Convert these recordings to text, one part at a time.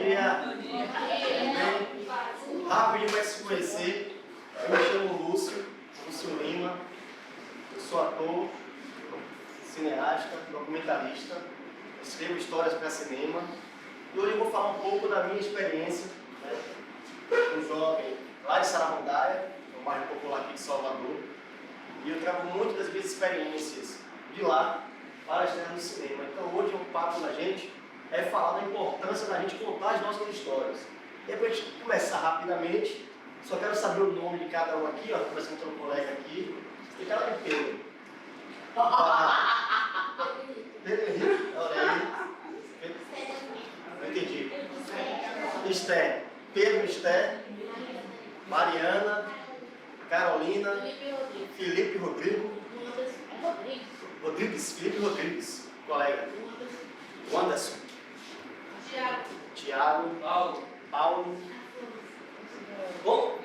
dia. Bem, rápido vai se conhecer. Eu me chamo Lúcio Lima. Eu sou ator, cineasta, documentarista. Escrevo histórias para cinema. E hoje eu vou falar um pouco da minha experiência, né, um jovem lá de Saramandaia, um bairro popular aqui de Salvador. E eu trago muito das minhas experiências de lá para a história do cinema. Então hoje um papo da gente é falar da importância da gente contar as nossas histórias. E para a gente começar rapidamente, só quero saber o nome de cada um aqui, ó, começando pelo colega aqui. Tem cara de Pedro. Pedro Henrique, olha aí. Não entendi. Esther. Pedro, Esther. Mariana. Carolina. Felipe Rodrigo. Felipe Rodrigues, colega. Anderson. Tiago. Paulo. Bom?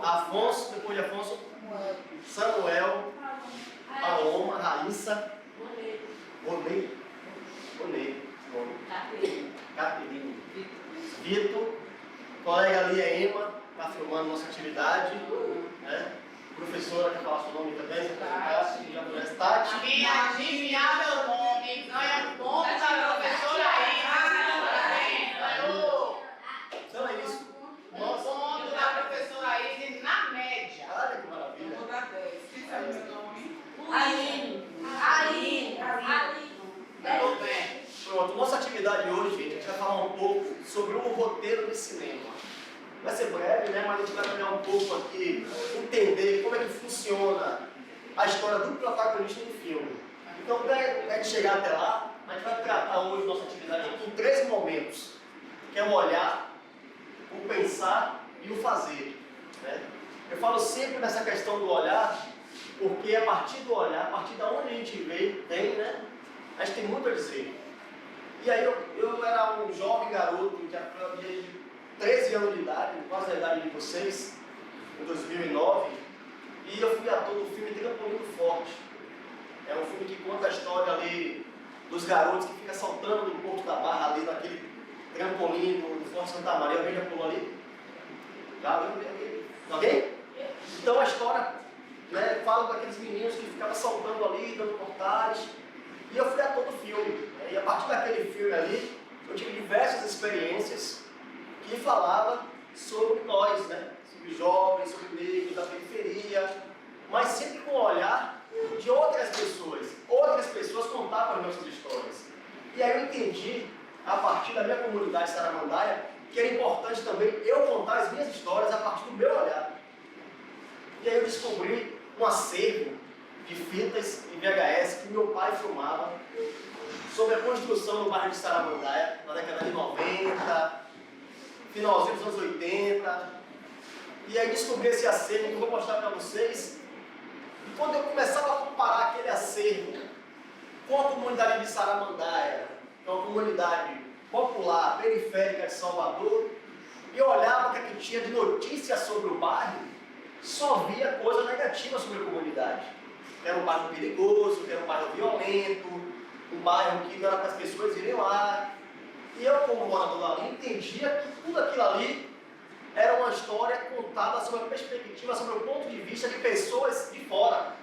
Afonso, depois de Afonso. Samuel. Paloma, Raíssa. Ronei. Caterine. Vitor. Colega ali é Ema, está filmando nossa atividade. Né? Professora, quer falar seu nome também? Já conhece Tati? Adivinhar meu nome, não é o nome da professora aí. Então é isso. O nome da professora aí na média. Olha que maravilha. Vou dar 10. Quem sabe meu nome? Aline. Tudo bem. Pronto, nossa atividade hoje, gente, a gente vai falar um pouco sobre o roteiro de cinema. Vai ser breve, né? Mas a gente vai olhar um pouco aqui, entender como é que funciona a história do protagonista do filme. Então, para a gente chegar até lá, a gente vai tratar hoje nossa atividade aqui em 3 momentos, que é o olhar, o pensar e o fazer. Né? Eu falo sempre nessa questão do olhar, porque a partir do olhar, a partir de onde a gente vem, né? A gente tem muito a dizer. E aí eu era um jovem garoto, que tinha 13 anos de idade, quase a idade de vocês, em 2009, e eu fui ator do filme Trampolim Forte. É um filme que conta a história ali dos garotos que ficam saltando do Porto da Barra, ali naquele trampolim do Forte Santa Maria. Alguém já pulou ali? Já? Alguém? Então a história, né, fala daqueles meninos que ficavam saltando ali, dando portais. E eu fui ator do filme. E a partir daquele filme ali, eu tive diversas experiências que falava sobre nós, né? Sobre jovens, sobre negros da periferia, mas sempre com o olhar de outras pessoas. Outras pessoas contavam as nossas histórias. E aí eu entendi, a partir da minha comunidade Saramandaia, que era importante também eu contar as minhas histórias a partir do meu olhar. E aí eu descobri um acervo de fitas em VHS que meu pai filmava sobre a construção no bairro de Saramandaia, na década de 90, finalzinho dos anos 80. E aí descobri esse acervo que eu vou mostrar para vocês. E quando eu começava a comparar aquele acervo com a comunidade de Saramandaia, que é uma comunidade popular, periférica de Salvador, e eu olhava o que tinha de notícias sobre o bairro, só via coisa negativa sobre a comunidade. Que era um bairro perigoso, que era um bairro violento, um bairro que não era para as pessoas irem lá. E eu, como morador ali, entendia que tudo aquilo ali era uma história contada sobre a perspectiva, sobre o ponto de vista de pessoas de fora.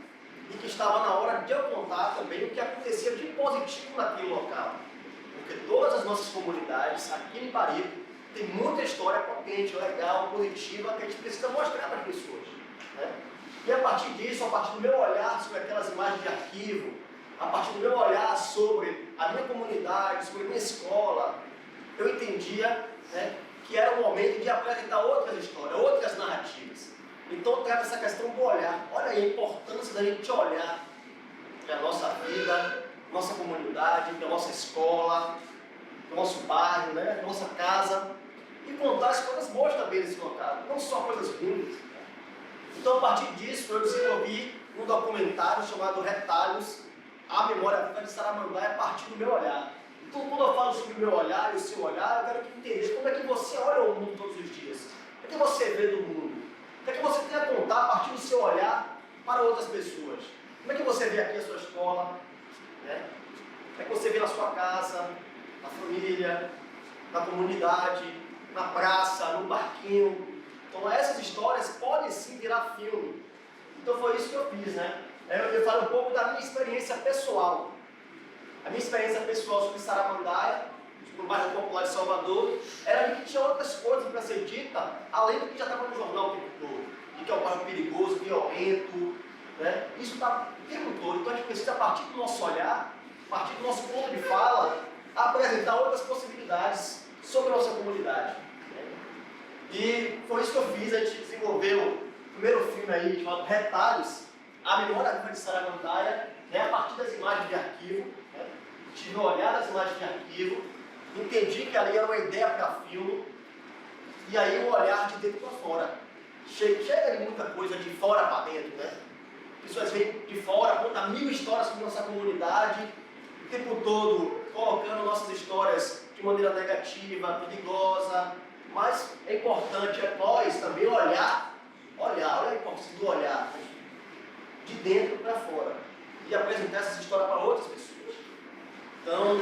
E que estava na hora de eu contar também o que acontecia de positivo naquele local. Porque todas as nossas comunidades, aqui em Paripe, tem muita história potente, legal, positiva, que a gente precisa mostrar para as pessoas. Né? E a partir disso, a partir do meu olhar sobre aquelas imagens de arquivo, a partir do meu olhar sobre a minha comunidade, sobre a minha escola, eu entendia, né, que era o momento de apresentar outras histórias, outras narrativas. Então trata essa questão do olhar. Olha aí a importância da gente olhar para a nossa vida, nossa comunidade, para a nossa escola, para o nosso bairro, né, para a nossa casa, e contar as coisas boas também desse local, não só coisas ruins. Então a partir disso eu desenvolvi um documentário chamado Retalhos, a Memória Viva de Saramandaia, a partir do meu olhar. Então quando eu falo sobre o meu olhar e o seu olhar, eu quero entender como é que você olha o mundo todos os dias. O que você vê do mundo? O que você tem a contar a partir do seu olhar para outras pessoas? Como é que você vê aqui a sua escola? Né? é que você vê na sua casa, na família, na comunidade, na praça, no barquinho. Então essas histórias podem sim virar filme. Então foi isso que eu fiz, né? Eu falo um pouco da minha experiência pessoal. A minha experiência pessoal sobre Saramandaia, no bairro popular de Salvador, era que tinha outras coisas para ser dita, além do que já estava no jornal o tempo todo. De que é um bairro perigoso, violento, né? Isso está o tempo todo. Então a gente precisa, a partir do nosso olhar, a partir do nosso ponto de fala, apresentar outras possibilidades sobre a nossa comunidade. Né? E foi isso que eu fiz. A gente desenvolveu o primeiro filme aí, chamado Retalhos, a memória viva de Saramandaia, né? A partir das imagens de arquivo. Né? Tive um olhar das imagens de arquivo, entendi que ali era uma ideia para filme, e aí um olhar de dentro para fora. Chega de muita coisa de fora para dentro, né? Pessoas vêm de fora, contam 1000 histórias sobre nossa comunidade, o tempo todo colocando nossas histórias de maneira negativa, perigosa, mas é importante nós também olha a importância do olhar, né? De dentro para fora, e apresentar essa história para outras pessoas. Então,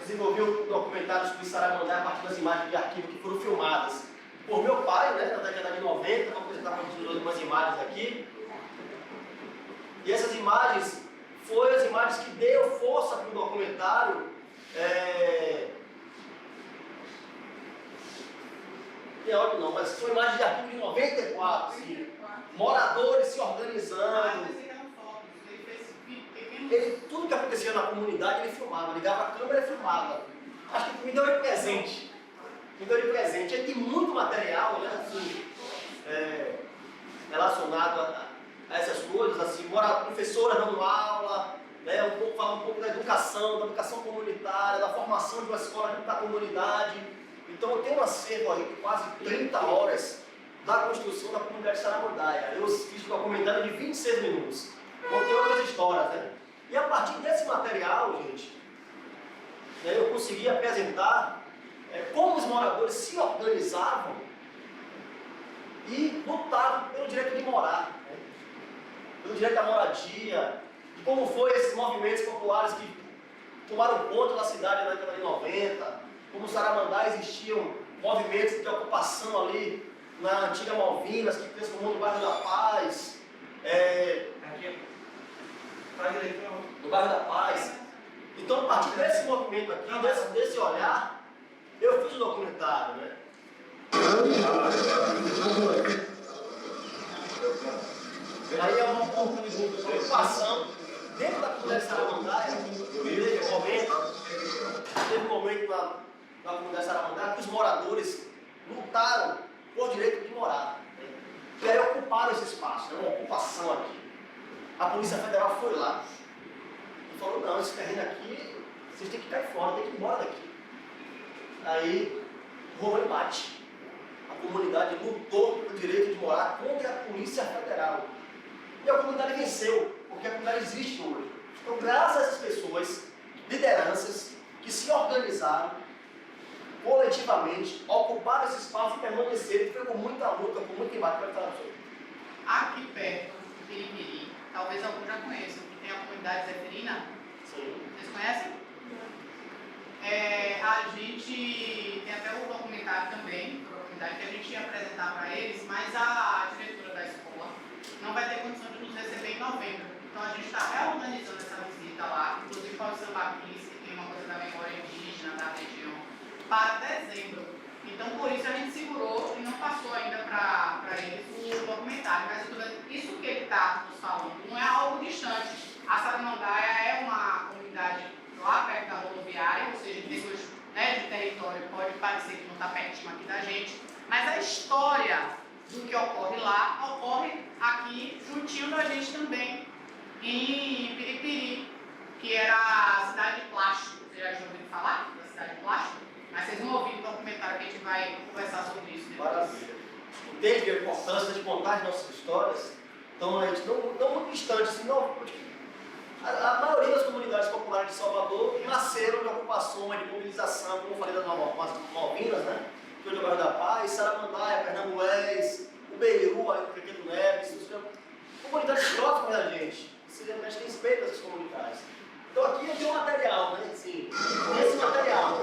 desenvolvi um documentário sobre Saramandaia a partir das imagens de arquivo que foram filmadas por meu pai, né, na década de 90, vou apresentar para vocês algumas imagens aqui. E essas imagens foram as imagens que deu força para o documentário. Tem áudio não, mas são imagens de arquivo de 94, assim, moradores se organizando. Tudo que acontecia na comunidade ele filmava, ligava a câmera e filmava. Acho que me deu de presente. Ele tem muito material, né, assim, relacionado a essas coisas, assim, professora dando aula, né, fala um pouco da educação comunitária, da formação de uma escola junto à comunidade. Então eu tenho um acervo aí de quase 30 horas da construção da comunidade de Saramandaia. Eu fiz um documentário de 26 minutos. Contei outras histórias, né? E a partir desse material, gente, né, eu consegui apresentar como os moradores se organizavam e lutavam pelo direito de morar, né? Pelo direito à moradia, e como foi esses movimentos populares que tomaram conta da cidade na década de 90, como Saramandaia existiam movimentos de ocupação ali na antiga Malvinas, que transformou no bairro da Paz, no bairro da Paz. Então, a partir desse movimento aqui, desse olhar, eu fiz o documentário, né? Aí é uma preocupação dentro da comunidade de Saramandaia. Teve um momento na comunidade de Saramandaia que os moradores lutaram por direito de morar, né? E aí ocuparam esse espaço, uma ocupação aqui. A Polícia Federal foi lá e falou: não, esse terreno aqui, vocês têm que cair fora, tem que ir embora daqui. Aí rolou um embate. A comunidade lutou pelo direito de morar contra a Polícia Federal. E a comunidade venceu, porque a comunidade existe hoje. Então, graças a essas pessoas, lideranças, que se organizaram coletivamente, ocuparam esse espaço e permaneceram, foi com muita luta, com muito embate para falar sobre. Aqui perto, em Piripiri, talvez alguns já conheçam, que tem a comunidade Zeferina. Sim. Vocês conhecem? A gente tem até um documentário também, que a gente ia apresentar para eles, mas a diretora da escola não vai ter condição de nos receber em novembro. Então a gente está reorganizando essa visita lá, inclusive para o Sambaquis, que tem uma coisa da memória indígena da região, para dezembro. Então por isso a gente segurou e não passou ainda para eles o documentário. Mas isso que ele está nos falando não é algo distante. A Saramandaia é uma comunidade lá perto da rodoviária, ou seja, em termos, né, de território, pode parecer que não está pertinho aqui da gente, mas a história do que ocorre lá, ocorre aqui juntinho da gente também, em Piripiri, que era a cidade de plástico. Vocês já ouviram falar da cidade de plástico? Mas vocês não ouviram o documentário que a gente vai conversar sobre isso depois. Maravilha. Entende a importância de contar as nossas histórias? Então, a gente não muito distante, assim, não. A maioria das comunidades populares de Salvador nasceram de ocupações, de mobilização, como eu falei das Malvinas, né? Que hoje é o bairro da Paz, Saramandaia, Pernambués, o Beiru, aí no Pequeno Neves, comunidades próximas da gente. A gente tem respeito a essas comunidades. Então aqui eu tenho um material, né? Assim, esse material.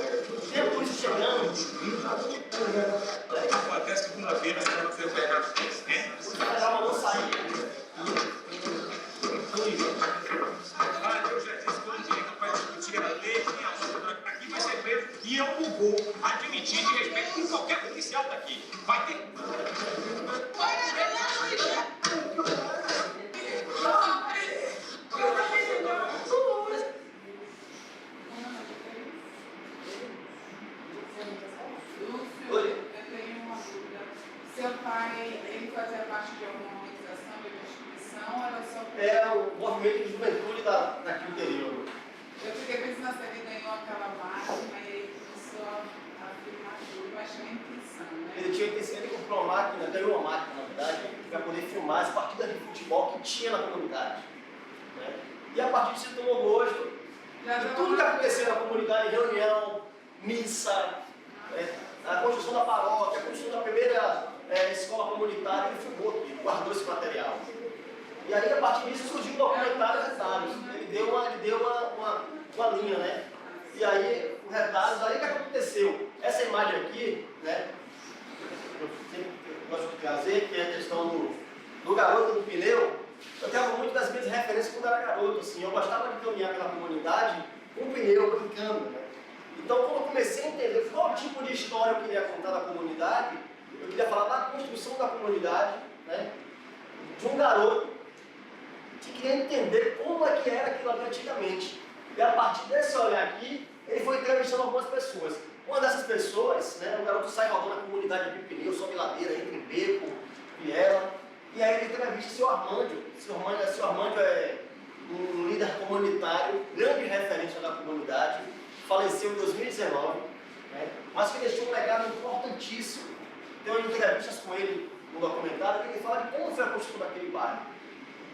Tem a polícia chegando. Até segunda-feira, se não for pegar O federal mandou sair. Ah, eu já disse que o direito vai discutir a lei, minha outra aqui vai ser preso e eu não vou admitir de respeito com qualquer policial daqui. Vai ter. Seu pai, ele fazia parte de alguma organização, de uma instituição, ou era só... É o movimento de juventude daqui do interior. Eu fiquei pensando se ele ganhou aquela máquina e ele começou a filmar tudo, mas tinha uma intenção, né? Ele tinha intenção, ele comprou uma máquina, ganhou uma máquina, na verdade, para poder filmar as partidas de futebol que tinha na comunidade. Né? E a partir disso ele tomou gosto. E tudo que aconteceu na comunidade, reunião, missa, a construção da paróquia, a construção da primeira escola comunitária, ele filmou tudo, guardou esse material. E aí, a partir disso, surgiu o documentário Retalhos. Ele deu uma linha, né? E aí, o Retalhos, aí o que aconteceu? Essa imagem aqui, né? Eu sempre gosto de trazer, que é a questão do garoto do pneu. Eu tenho muito das minhas referências quando era garoto, assim. Eu gostava de caminhar pela comunidade com um pneu, brincando, né? Então, quando eu comecei a entender qual tipo de história eu queria contar da comunidade, eu queria falar da construção da comunidade, né? De um garoto que queria entender como é que era aquilo ali antigamente. E a partir desse olhar aqui, ele foi entrevistando algumas pessoas. Uma dessas pessoas, né, o garoto sai rodando a comunidade de pneu, sobe ladeira, entra em beco, viela, e aí ele entrevista o seu Armândio. Seu Armândio é um líder comunitário, grande referência da comunidade, faleceu em 2019, né, mas que deixou um legado importantíssimo. Tem umas entrevistas com ele no documentário que ele fala de como foi a construção daquele bairro.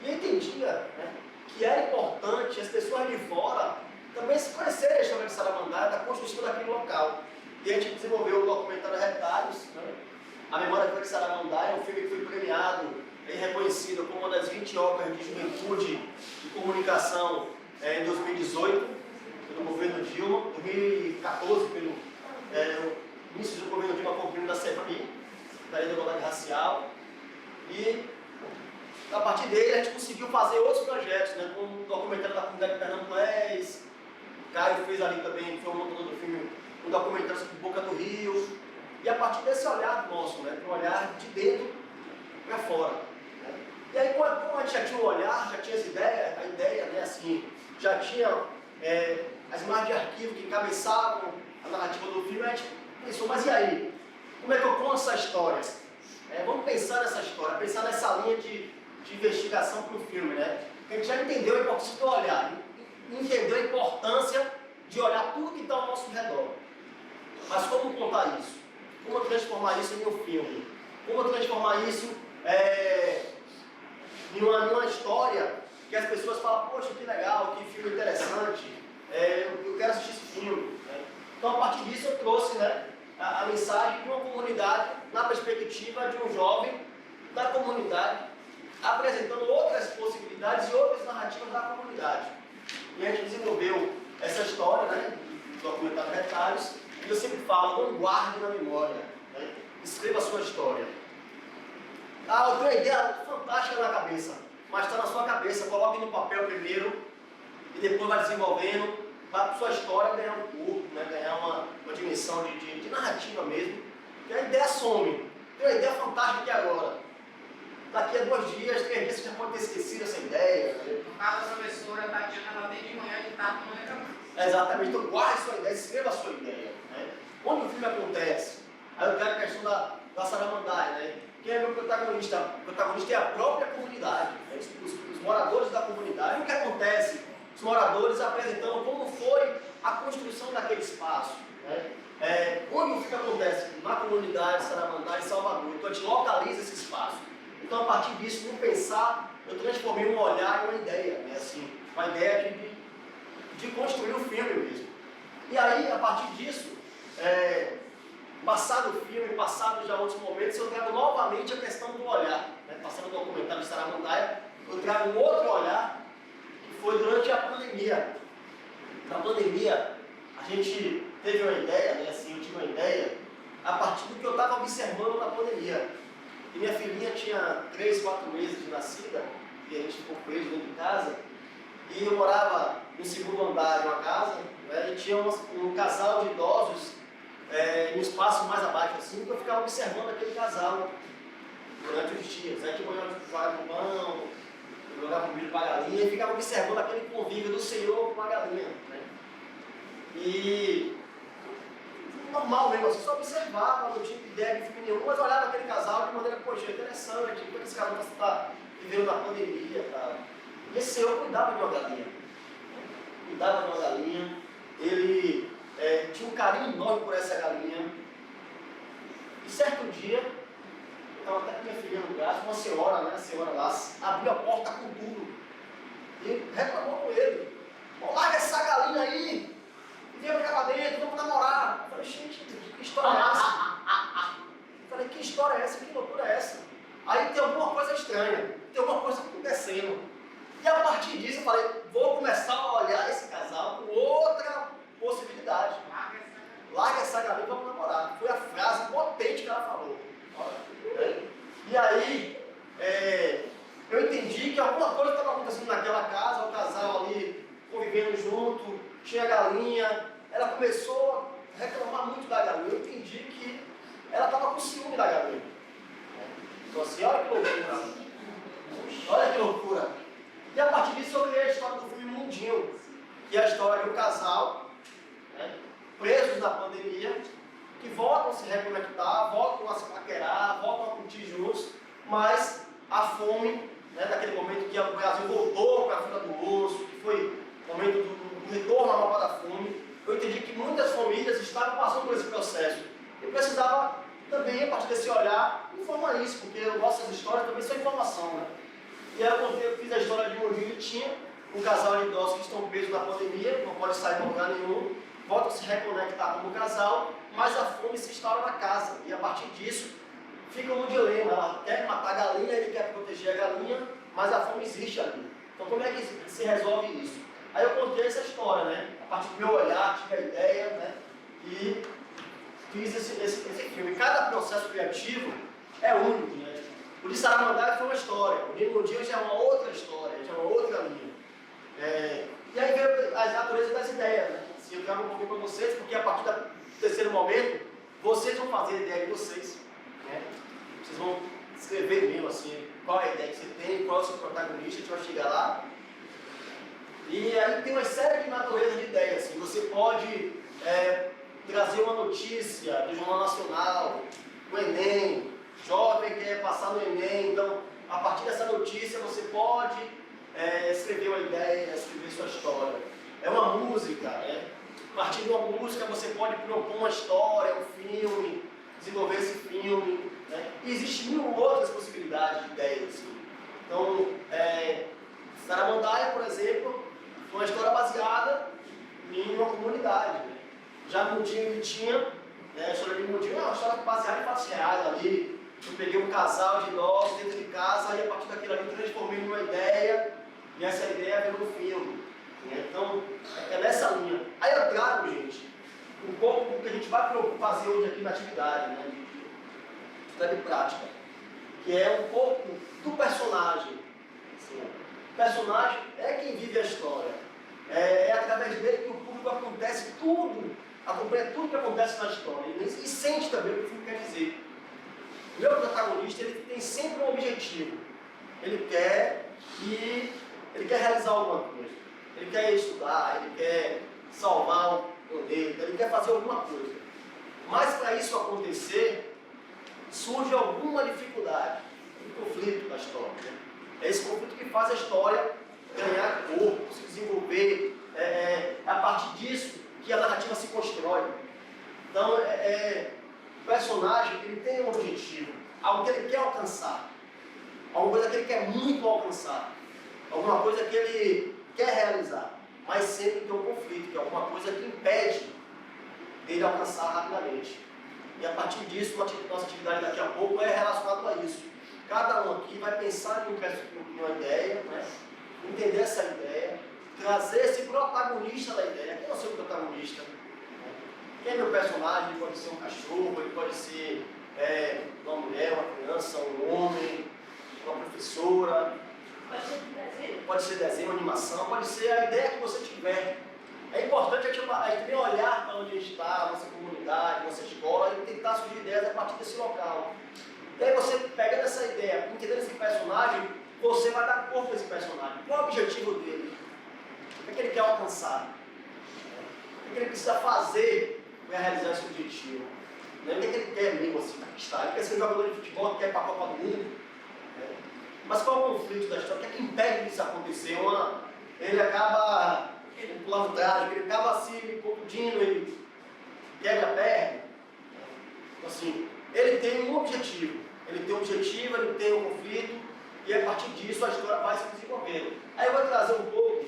E eu entendia, né, que era importante as pessoas de fora também se conhecerem a história de Saramandaia, da construção daquele local. E a gente desenvolveu o documentário Retalhos, né, A Memória de Saramandaia, um filme que foi premiado e reconhecido como uma das 20 obras de juventude e comunicação em 2018, pelo governo Dilma, 2014, pelo início do governo Dilma, com o prêmio da CEPI, da Lei da Igualdade Racial. E a partir dele a gente conseguiu fazer outros projetos, né, como o documentário da comunidade de Pernambués, o Caio fez ali também, foi o montador do filme, um documentário sobre Boca do Rio, e a partir desse olhar nosso, né, um olhar de dentro para fora. Né. E aí, como a gente já tinha um olhar, já tinha essa ideia, a ideia, né, assim, já tinha as imagens de arquivo que encabeçavam a narrativa do filme, a gente pensou, mas e aí? Como é que eu conto essa história? Vamos pensar nessa história, pensar nessa linha de investigação para o filme, né? A gente já entendeu a importância do olhar, entendeu a importância de olhar tudo que está ao nosso redor. Mas como contar isso? Como transformar isso em um filme? Como transformar isso em uma história que as pessoas falam, poxa, que legal, que filme interessante, eu quero assistir esse filme. Né? Então, a partir disso, eu trouxe, né, a mensagem de uma comunidade na perspectiva de um jovem da comunidade, apresentando outras possibilidades e outras narrativas da comunidade. E a gente desenvolveu essa história, né, do documentário Retalhos, e eu sempre falo, não guarde na memória, né, escreva a sua história. Ah, eu tenho uma ideia fantástica na cabeça, mas está na sua cabeça, coloque no papel primeiro, e depois vai desenvolvendo, vai para a sua história ganhar um corpo, né, ganhar uma dimensão de narrativa mesmo, e a ideia some. Tem uma ideia fantástica aqui agora. Daqui a 2 dias, 3 dias, você já pode ter esquecido essa ideia. Né? No caso, a professora Tatiana, ela desde de manhã de tarde não lembra mais. Exatamente, então guarde a sua ideia, escreva a sua ideia. Né? Onde o filme acontece? Aí eu quero a questão da Saramandaia, né? Quem é meu protagonista? O protagonista é a própria comunidade, né? Os moradores da comunidade. E o que acontece? Os moradores apresentando como foi a construção daquele espaço. Né? Onde o filme acontece? Na comunidade de Saramandaia, em Salvador. Então a gente localiza esse espaço. Então, a partir disso, no pensar, eu transformei um olhar em uma ideia, né? Assim, uma ideia de construir o filme mesmo. E aí, a partir disso, passado o filme, passado já outros momentos, eu trago novamente a questão do olhar. Né? Passando o documentário de Saramandaia, eu trago um outro olhar, que foi durante a pandemia. Na pandemia, a gente teve uma ideia, né? Assim, eu tive uma ideia a partir do que eu estava observando na pandemia. E minha filhinha tinha 3, 4 meses de nascida, e a gente ficou preso dentro de casa. E eu morava no segundo andar de uma casa, né, e tinha um casal de idosos em um espaço mais abaixo, assim, que eu ficava observando aquele casal durante os dias. Aí que eu jogava no pão, eu jogava comida para a galinha, e ficava observando aquele convívio do Senhor com a galinha. Né? E normal mesmo, assim, só observava, não tinha ideia de filme nenhum, mas olhava aquele casal de maneira, poxa, interessante, como esse casal está vivendo na pandemia, tá? E esse Senhor cuidava de uma galinha. Cuidava de uma galinha. Ele tinha um carinho enorme por essa galinha. E certo dia, eu estava até com minha filha no braço, uma senhora, né? A senhora lá, abriu a porta com tudo. E reclamou com ele. Larga essa galinha aí. E vem pra cá dentro, vamos namorar. Eu falei, gente, que história é essa? Eu falei, que história é essa? Que loucura é essa? Aí tem alguma coisa estranha. Tem alguma coisa acontecendo. E a partir disso eu falei, vou começar a olhar esse casal com outra possibilidade. Larga essa galinha e vamos namorar. Foi a frase potente que ela falou. E aí, eu entendi que alguma coisa estava acontecendo naquela casa, o casal ali convivendo junto, tinha galinha. Ela começou a reclamar muito da galinha. Eu entendi que ela estava com ciúme da galinha. Então assim, olha que loucura. Olha que loucura. E a partir disso eu criei a história do filme Mundinho, que é a história de um casal, né, presos na pandemia, que voltam a se reconectar, voltam a se paquerar, voltam a curtir juntos, mas a fome, né, daquele momento que o Brasil voltou para a fila do osso, que foi o momento do retorno à mapa da fome, eu entendi que muitas famílias estavam passando por esse processo. Eu precisava também, a partir desse olhar, informar isso, porque nossas histórias também são informação, né? E aí eu fiz a história de Mundinho e tinha um casal de idosos que estão presos na pandemia, não pode sair para lugar nenhum, voltam a se reconectar como casal, mas a fome se instala na casa. E a partir disso, fica um dilema. Ela quer matar a galinha, ele quer proteger a galinha, mas a fome existe ali. Então como é que se resolve isso? Aí eu contei essa história, né? A partir do meu olhar, tive a ideia, né? E fiz esse filme. Cada processo criativo é único, né? O de Saramandá foi uma história, o de Mundinho já é uma outra história, já é uma outra linha. E aí veio as naturezas das ideias, né? Assim, eu trago um pouquinho para vocês, porque a partir do terceiro momento, vocês vão fazer a ideia de vocês. Né? Vocês vão escrever mesmo, assim, qual é a ideia que você tem, qual é o seu protagonista, a gente vai chegar lá. E aí tem uma série de naturezas de ideias. Assim, você pode trazer uma notícia do Jornal Nacional, do Enem, jovem quer passar no Enem, então a partir dessa notícia você pode escrever uma ideia, escrever sua história. É uma música, né? A partir de uma música você pode propor uma história, um filme, desenvolver esse filme. Né? E existem mil outras possibilidades de ideias. Assim. Então, Saramandaia, por exemplo, foi uma história baseada em uma comunidade. Né? Já Mundinho ele tinha, né, a história de Mundinho é uma história baseada em fatos reais ali. Eu peguei um casal de idosos dentro de casa e a partir daquilo ali transformei numa ideia e essa ideia virou um filme. Né? Então, é nessa linha. Aí eu trago, gente, um pouco do que a gente vai fazer hoje aqui na atividade, né, de prática, que é um pouco do personagem. Assim, o personagem é quem vive a história. É através dele que o público acontece tudo, acompanha tudo que acontece na história e sente também o que o filme quer dizer. O meu protagonista ele tem sempre um objetivo. Ele quer realizar alguma coisa. Ele quer estudar, ele quer salvar o planeta, ele quer fazer alguma coisa. Mas para isso acontecer, surge alguma dificuldade, um conflito na história. Né? É esse conflito que faz a história ganhar corpo, se desenvolver. É a partir disso que a narrativa se constrói. Então, o personagem ele tem um objetivo, algo que ele quer alcançar, alguma coisa que ele quer muito alcançar, alguma coisa que ele quer realizar, mas sempre tem um conflito, que é alguma coisa que impede dele alcançar rapidamente. E a partir disso, nossa atividade daqui a pouco é relacionada a isso. Cada um aqui vai pensar em uma ideia, né? Entender essa ideia, trazer esse protagonista da ideia. Quem é o seu protagonista? Quem é meu personagem? Ele pode ser um cachorro, ele pode ser uma mulher, uma criança, um homem, uma professora. Pode ser desenho, animação, pode ser a ideia que você tiver. É importante a gente também olhar para onde a gente está, a nossa comunidade, a nossa escola, e tentar surgir ideias a partir desse local. E aí você, pegando essa ideia, entendendo esse personagem, você vai dar corpo a esse personagem. Qual é o objetivo dele? O que é que ele quer alcançar? O que é que ele precisa fazer para realizar esse objetivo? Não é o que é que ele quer mesmo assim, conquistar. Ele quer ser um jogador de futebol, quer ir para a Copa do Mundo. Mas qual é o conflito da história? O que é que impede disso acontecer? Ele acaba pulando trágico, ele acaba se contundindo, ele quebra a perna. Então, assim, ele tem um objetivo. Ele tem um conflito, e a partir disso a história vai se desenvolvendo. Aí eu vou trazer um pouco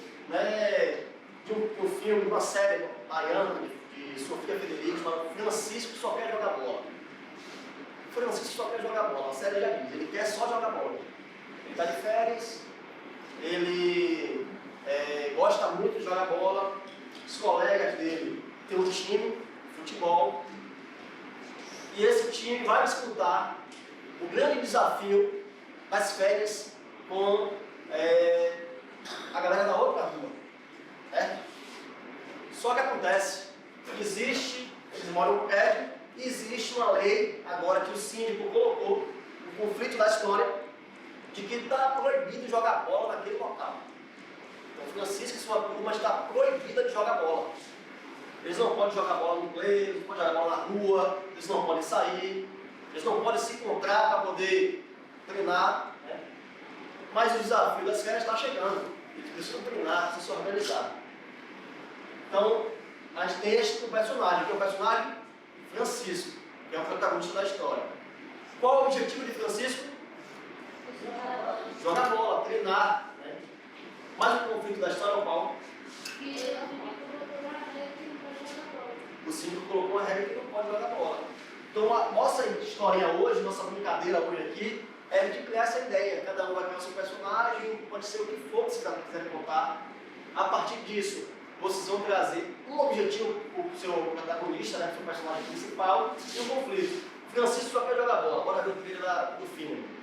de um filme, de uma série baiana, de Sofia Federico, chamada Francisco Só Quer Jogar Bola. Francisco só quer jogar bola, a série já diz, ele quer só jogar bola. Ele está de férias, ele gosta muito de jogar bola, os colegas dele têm um time de futebol, e esse time vai disputar o grande desafio das férias com a galera da outra rua. Só que acontece, eles moram no prédio, e existe uma lei agora que o síndico colocou, no conflito da história, de que está proibido jogar bola naquele local. Então Francisco e sua turma está proibida de jogar bola. Eles não podem jogar bola no play, eles não podem jogar bola na rua, eles não podem sair, eles não podem se encontrar para poder treinar. Mas o desafio das férias está chegando. Eles precisam treinar, precisam se organizar. Então, a gente tem este personagem, que é o personagem Francisco, que é o protagonista da história. Qual é o objetivo de Francisco? Jogar bola, treinar. Mas o conflito da história é o qual? O síndico colocou uma regra que não pode jogar bola. Então a nossa historinha hoje, nossa brincadeira hoje aqui, é de criar essa ideia. Cada um vai criar o seu personagem, pode ser o que for que vocês quiserem contar. A partir disso, vocês vão trazer um objetivo para o seu protagonista, o seu personagem principal, e um conflito. Francisco só quer jogar bola. Bora ver o trailer do filme.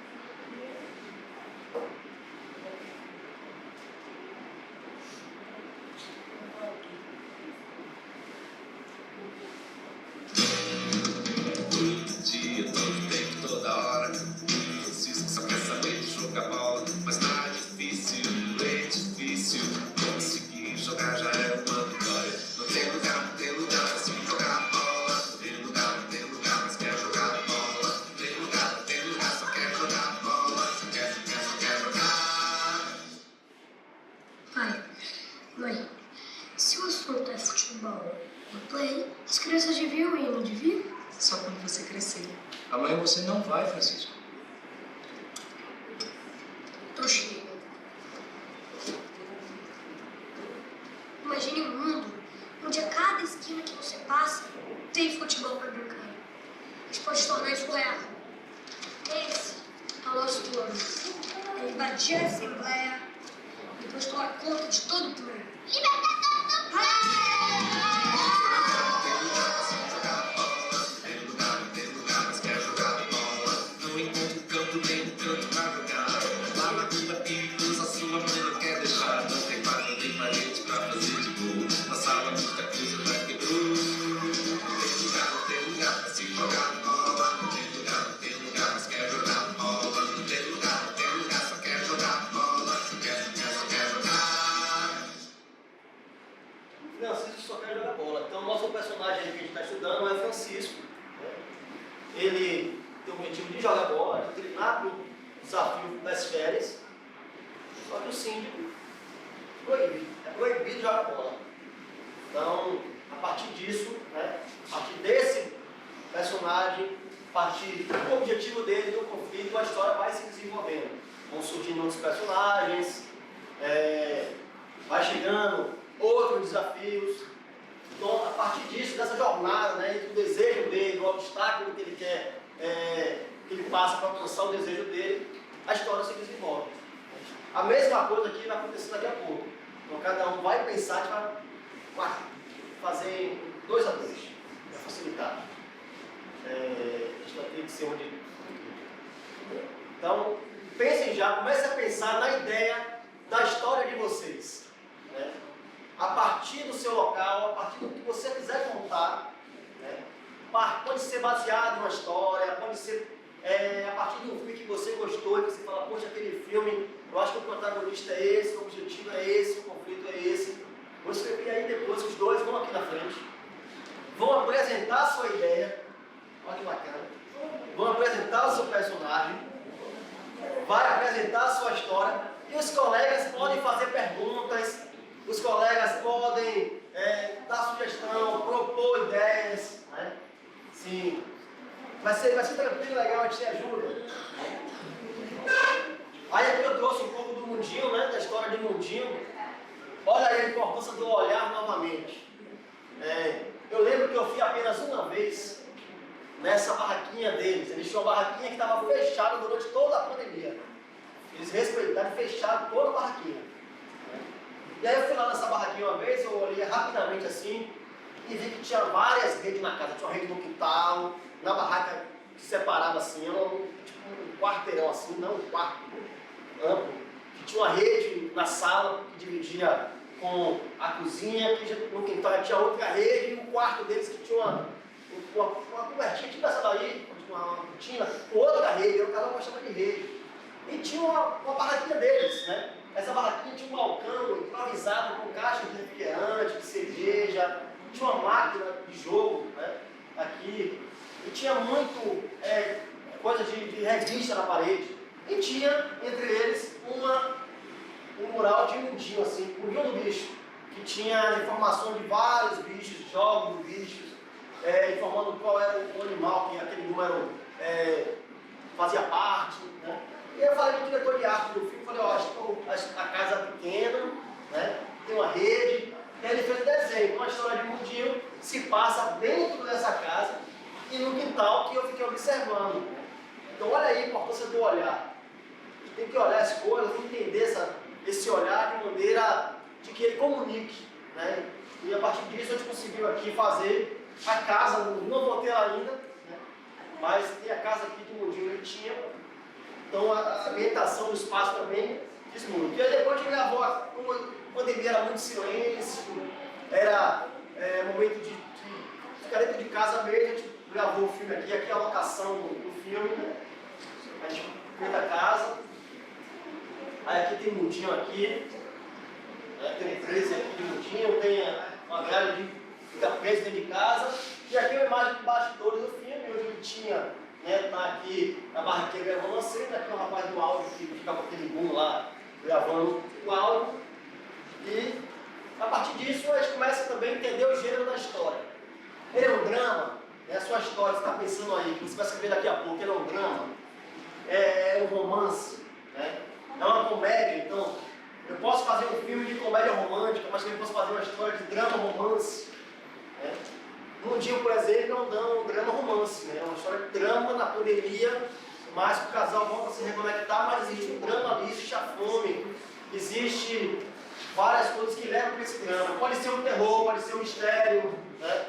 Mãe, se o assunto é futebol no play, as crianças deviam ir, não deviam? Só quando você crescer. Amanhã você não vai, Francisco. Tô cheio. Imagine um mundo onde a cada esquina que você passa tem futebol para brincar. A gente pode tornar isso real. Esse é o nosso plano. É invadir a Assembleia e depois tomar conta de todo o plano. Francisco só quer jogar bola. Então, o nosso personagem que a gente está estudando é Francisco. Ele tem o objetivo de jogar bola, de treinar para o desafio das férias. Só que o síndico é proibido jogar bola. Então, a partir disso, a partir desse personagem, a partir do objetivo dele, do conflito, a história vai se desenvolvendo. Vão surgindo outros personagens, vai chegando outros desafios. Então, a partir disso, dessa jornada, do desejo dele, do obstáculo que ele quer, que ele passa para alcançar o desejo dele, a história se desenvolve. A mesma coisa aqui vai acontecer daqui a pouco. Então cada um vai pensar, a gente vai fazer 2 a 2, para facilitar. A gente vai ter que ser onde. Então, pensem já, comece a pensar na ideia da história de vocês. Né? A partir do seu local, a partir do que você quiser contar. Né? Pode ser baseado numa história, pode ser a partir de um filme que você gostou e você fala, poxa, aquele filme, eu acho que o protagonista é esse, o objetivo é esse, o conflito é esse. Vou escrever aí depois, os dois vão aqui na frente, vão apresentar a sua ideia, olha que bacana, vão apresentar o seu personagem, vai apresentar a sua história, e os colegas podem fazer perguntas, os colegas podem dar sugestão, propor ideias, né? Sim. Vai ser tranquilo, legal, a gente te ajuda. Aí aqui eu trouxe um pouco do mundinho, né? Da história de mundinho. Olha aí a importância do olhar novamente. Eu lembro que eu fui apenas uma vez nessa barraquinha deles. Eles tinham uma barraquinha que estava fechada durante toda a pandemia. Eles respeitaram e fecharam toda a barraquinha. E aí eu fui lá nessa barraquinha uma vez, eu olhei rapidamente assim e vi que tinha várias redes na casa. Tinha uma rede no quintal, na barraca que separava assim, era tipo um quarteirão assim, não um quarto amplo, que tinha uma rede na sala que dividia com a cozinha, que no quintal tinha outra rede e o quarto deles que tinha uma cobertinha, tipo essa daí, uma cortina, outra rede, eu estava chamando de rede. E tinha uma barraquinha deles, né? Essa barraquinha tinha um balcão improvisado com caixa de refrigerante, de cerveja, tinha uma máquina de jogo, né? Aqui. E tinha muito coisa de revista na parede. E tinha, entre eles, um mural de mundinho, assim, mundinho do bicho, que tinha informação de vários bichos, jogos de bichos, informando qual era o animal que aquele número fazia parte, né? E eu falei com o diretor de arte do filme, falei, acho que a casa é pequena, né? Tem uma rede, e aí ele fez o desenho, uma história de mundinho, se passa dentro dessa casa, e no quintal que eu fiquei observando. Então olha aí a importância do olhar. Tem que olhar as coisas, entender esse olhar de maneira de que ele comunique. Né? E a partir disso a gente conseguiu aqui fazer a casa, não vou ter ela ainda, né? Mas tem a casa aqui do mundinho que ele tinha. Então a ambientação do espaço também diz muito. E aí depois a gente gravou, a pandemia era muito silêncio, era momento de ficar dentro de casa mesmo, a gente gravou o filme aqui é a locação do filme, né? A gente fez a casa, aí aqui tem mundinho aqui, né? Tem 13 aqui de mundinho, tem uma grade de ficar preso dentro de casa, e aqui é uma imagem de bastidores do filme, onde ele tinha, né, tá aqui na barraquinha gravando a cena, aqui é um rapaz do áudio que fica com aquele boom lá, gravando o áudio, e a partir disso a gente começa também a entender o gênero da história. Ele é um drama, a sua história, você está pensando aí, que você vai escrever daqui a pouco, ele é um drama, é um romance, né? É uma comédia, então eu posso fazer um filme de comédia romântica, mas também posso fazer uma história de drama romance. Né? Mundinho, por exemplo, é um drama romance, né? É uma história de drama na pandemia, mas o casal volta a se reconectar, mas existe um drama ali, existe a fome, existe várias coisas que levam para esse drama. Pode ser um terror, pode ser um mistério, né?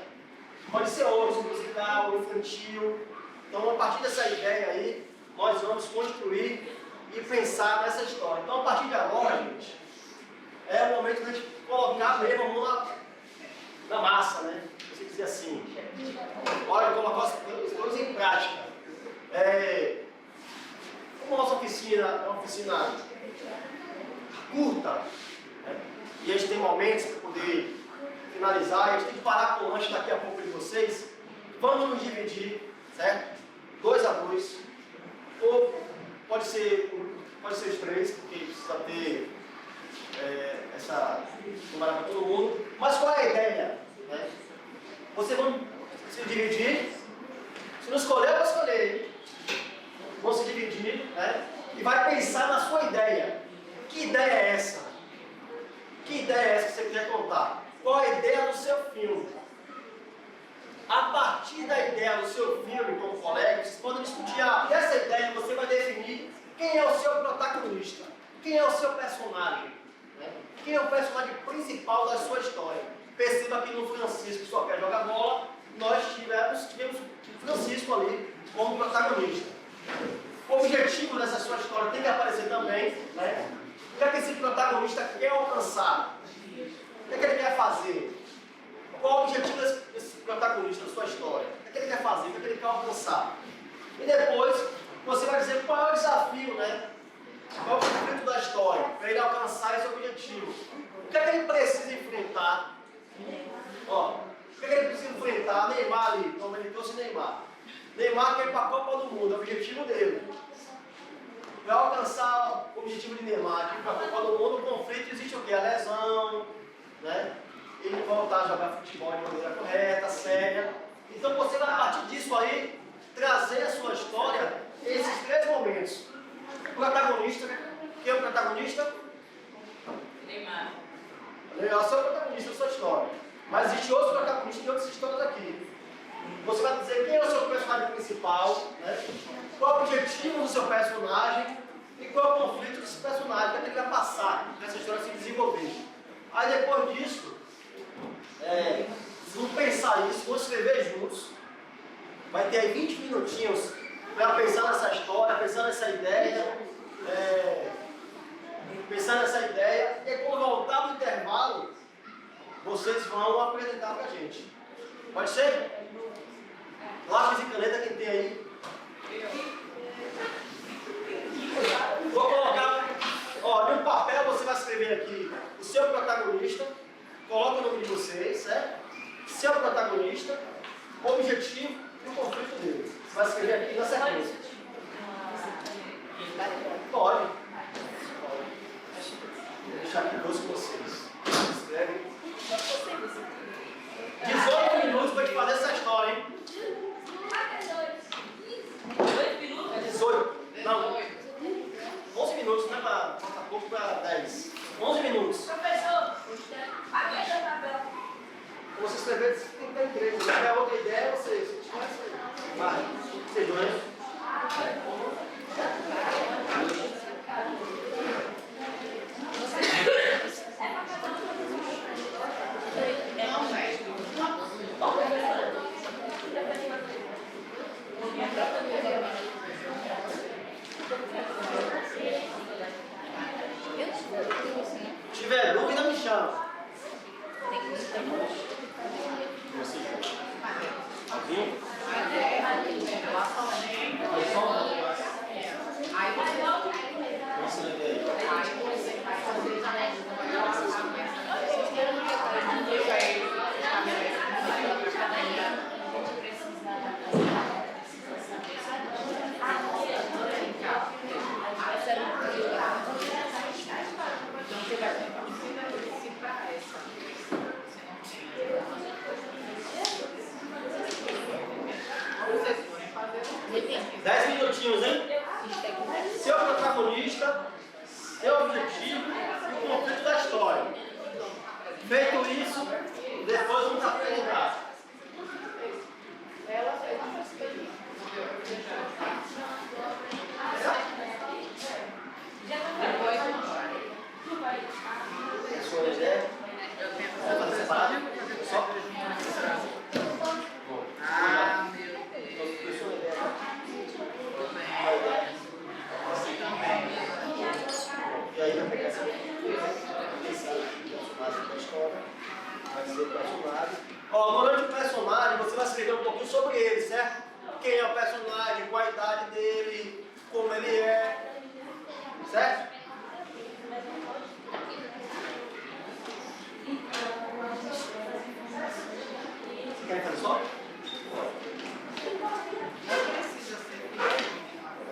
Pode ser outro, musical, infantil. Então, a partir dessa ideia aí, nós vamos construir e pensar nessa história. Então, a partir de agora, gente, é o momento de a gente colocar mesmo a mão na massa, né? Você dizer assim, olha, colocar as coisas em prática. Como a nossa oficina é uma oficina curta, né? E a gente tem momentos para poder finalizar, a gente tem que parar com o lanche daqui a pouco de vocês. Vamos nos dividir, certo? 2 a 2, ou pode ser os 3, porque precisa ter essa tomada para todo mundo. Mas qual é a ideia? Né? Vocês vão se dividir, se não escolher, eu vou escolher. Vão se dividir, né? E vai pensar na sua ideia. Que ideia é essa? Que ideia é essa que você quer contar? Qual a ideia do seu filme? A partir da ideia do seu filme, como colegas, vocês podem discutir dessa ideia, você vai definir quem é o seu protagonista, quem é o seu personagem. Né? quem é o personagem principal da sua história. Perceba que no Francisco Só Quer Jogar Bola, nós tivemos o Francisco ali como protagonista. O objetivo dessa sua história tem que aparecer também, né? O que é que esse protagonista quer alcançar? O que é que ele quer fazer? Qual o objetivo desse protagonista da sua história? O que é que ele quer fazer? O que é que ele quer alcançar? E depois, você vai dizer qual é o desafio, né? Qual é o conflito da história, para ele alcançar esse objetivo. O que é que ele precisa enfrentar? Ó, o que é que ele precisa enfrentar? Neymar ali, como ele trouxe Neymar. Neymar quer ir para a Copa do Mundo, é o objetivo dele. Para alcançar o objetivo de Neymar, que ir para a Copa do Mundo, o conflito existe o quê? A lesão, né? Ele voltar a jogar futebol de maneira correta, séria. Então você vai, a partir disso aí, trazer a sua história esses três momentos. O protagonista, quem é o protagonista? Neymar. Legal, você é o protagonista da sua história. Mas existe outros protagonistas de outras histórias aqui. Você vai dizer quem é o seu personagem principal, né? Qual é o objetivo do seu personagem e qual é o conflito desse personagem, o que ele vai passar para essa história se desenvolver. Aí depois disso, vamos pensar isso, vamos escrever juntos. Vai ter aí 20 minutinhos para pensar nessa história, pensar nessa ideia, e aí, quando voltar do intervalo, vocês vão apresentar para a gente. Pode ser? Lápis e caneta, quem tem aí? Vou colocar, no papel você vai escrever aqui o seu protagonista, coloca o nome de vocês, certo? Seu protagonista, o objetivo e o conflito dele. Você vai escrever aqui na sequência. Pode. Vou deixar aqui dois com vocês. Escreve. 18 minutos para te fazer essa história, hein? 18. Não. 11 minutos, né? Falta pouco para 10. 11 minutos. Professor, aguenta o papel. Você escrever, você tem que ter direito. Se tiver outra ideia, você vai. Vocês dois. Não, velho. Se tiver dúvida, me chama. Dez minutinhos, hein? Seu protagonista, seu objetivo e o conflito da história. Feito isso, depois vamos apresentar. Sua ideia? Vamos fazer separado? Só? Ah, meu Deus. Sua ideia? E aí vai pegar essa personagem da história, vai ser o personagem. Durante o personagem, você vai escrever um pouquinho sobre ele, certo? Quem é o personagem, qual a idade dele, como ele é, certo? Você quer fazer só? Não precisa ser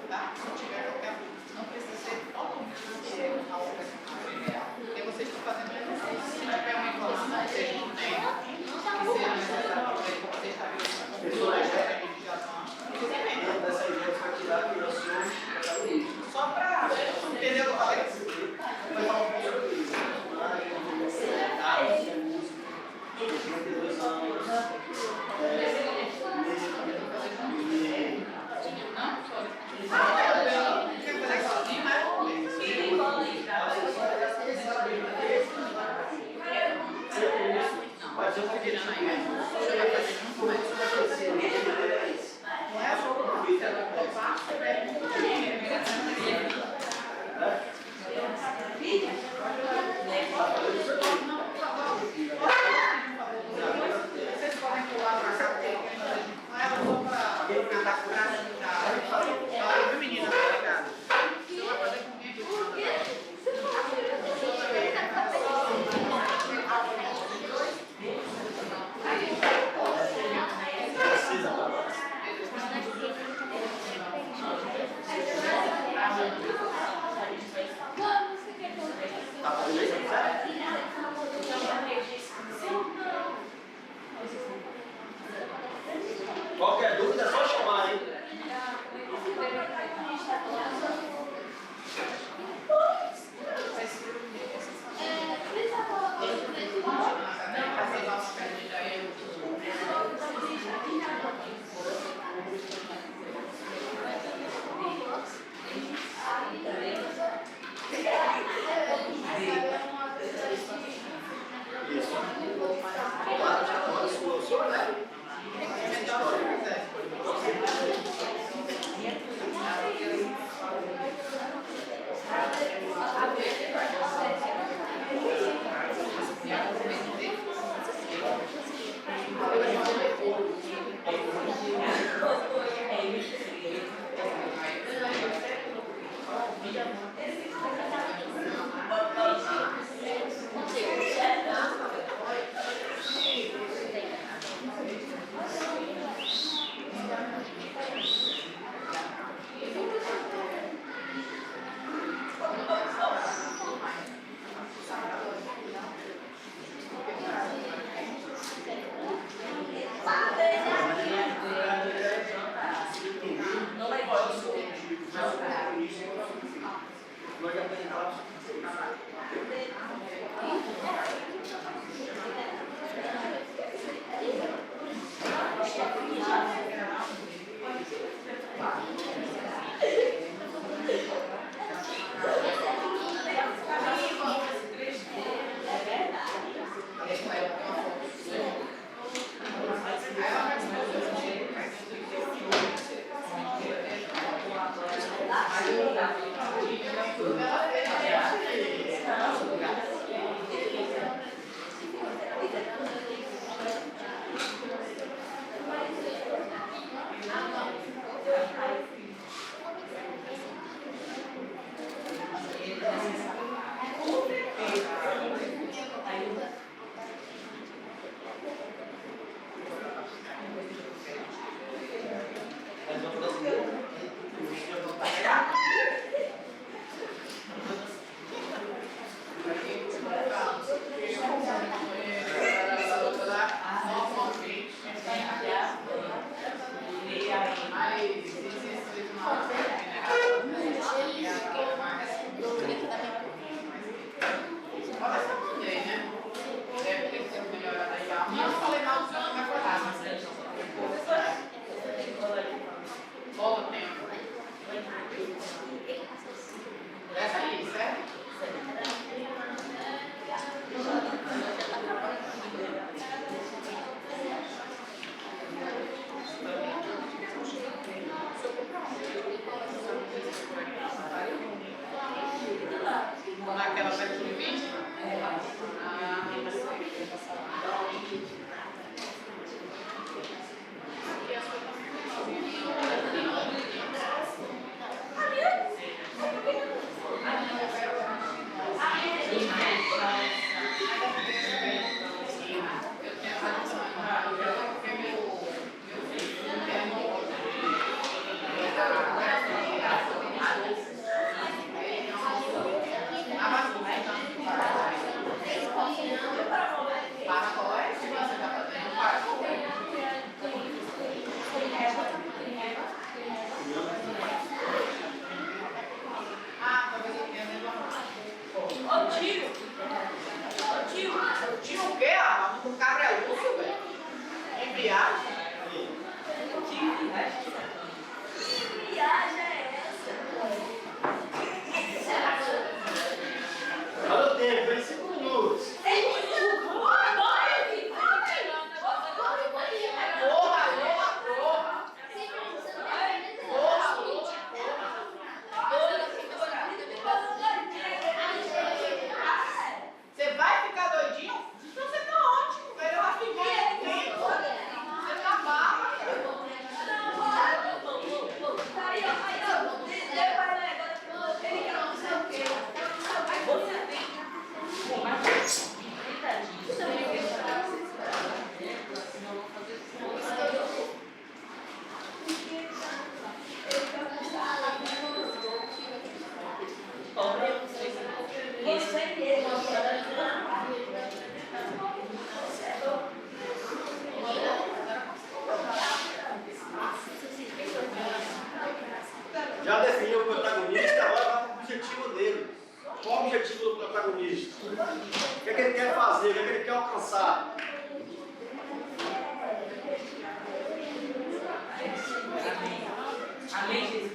tá? Se tiver qualquer não precisa ser totalmente fiel ao personagem real. Porque vocês estão fazendo um exercício. Se tiver uma informação que vocês não têm, que seja necessário para você estabelecer Pessoas, dessa ideia você vai tirar aqui o seu protagonista. só para entender o que eu falei. Vai falar um pouco sobre isso. Personagem, música, 32 anos. Qualquer dúvida é só chamar, hein? Isso. Claro, já agora o senhor leva. O que é que ele quer fazer? O que é que ele quer alcançar? Amém, Jesus.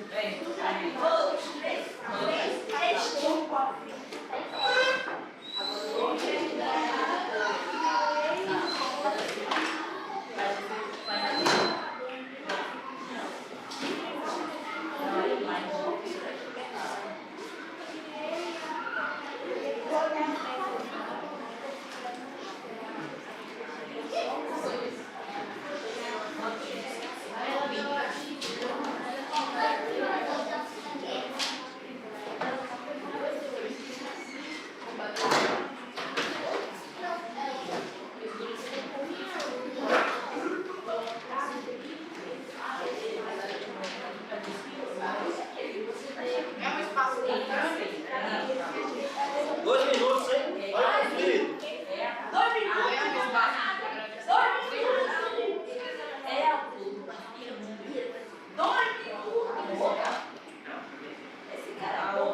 Amém. É um espaço grande. 2 minutos, hein? Olha o conflito. 2 minutos. É um espaço grande. 2 minutos. É o tudo. 2 minutos. Esse cara é bom.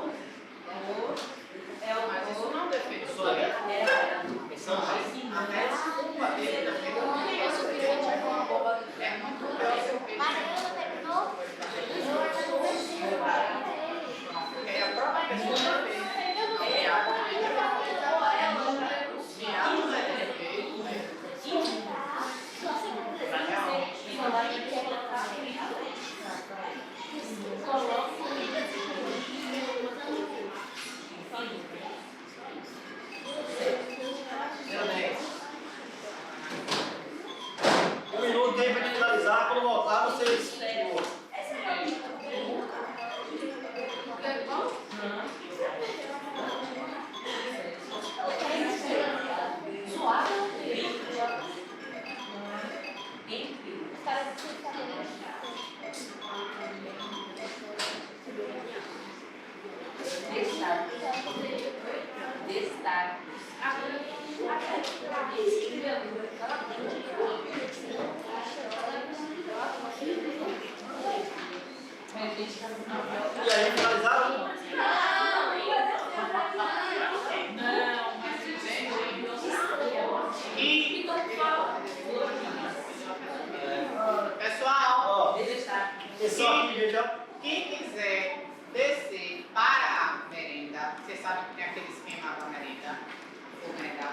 Mas isso não é um defeito. Isso aí. Até a culpa dele também. É muito bem seu peito. É a própria pessoa que fez. Viado é defeito. Um minuto aí para finalizar. Quando voltar, vocês. E aí, finalizaram? Pessoal, Ó, atenção aqui, gente. Ó. quem quiser descer para a merenda, você sabe que tem aquele esquema da merenda,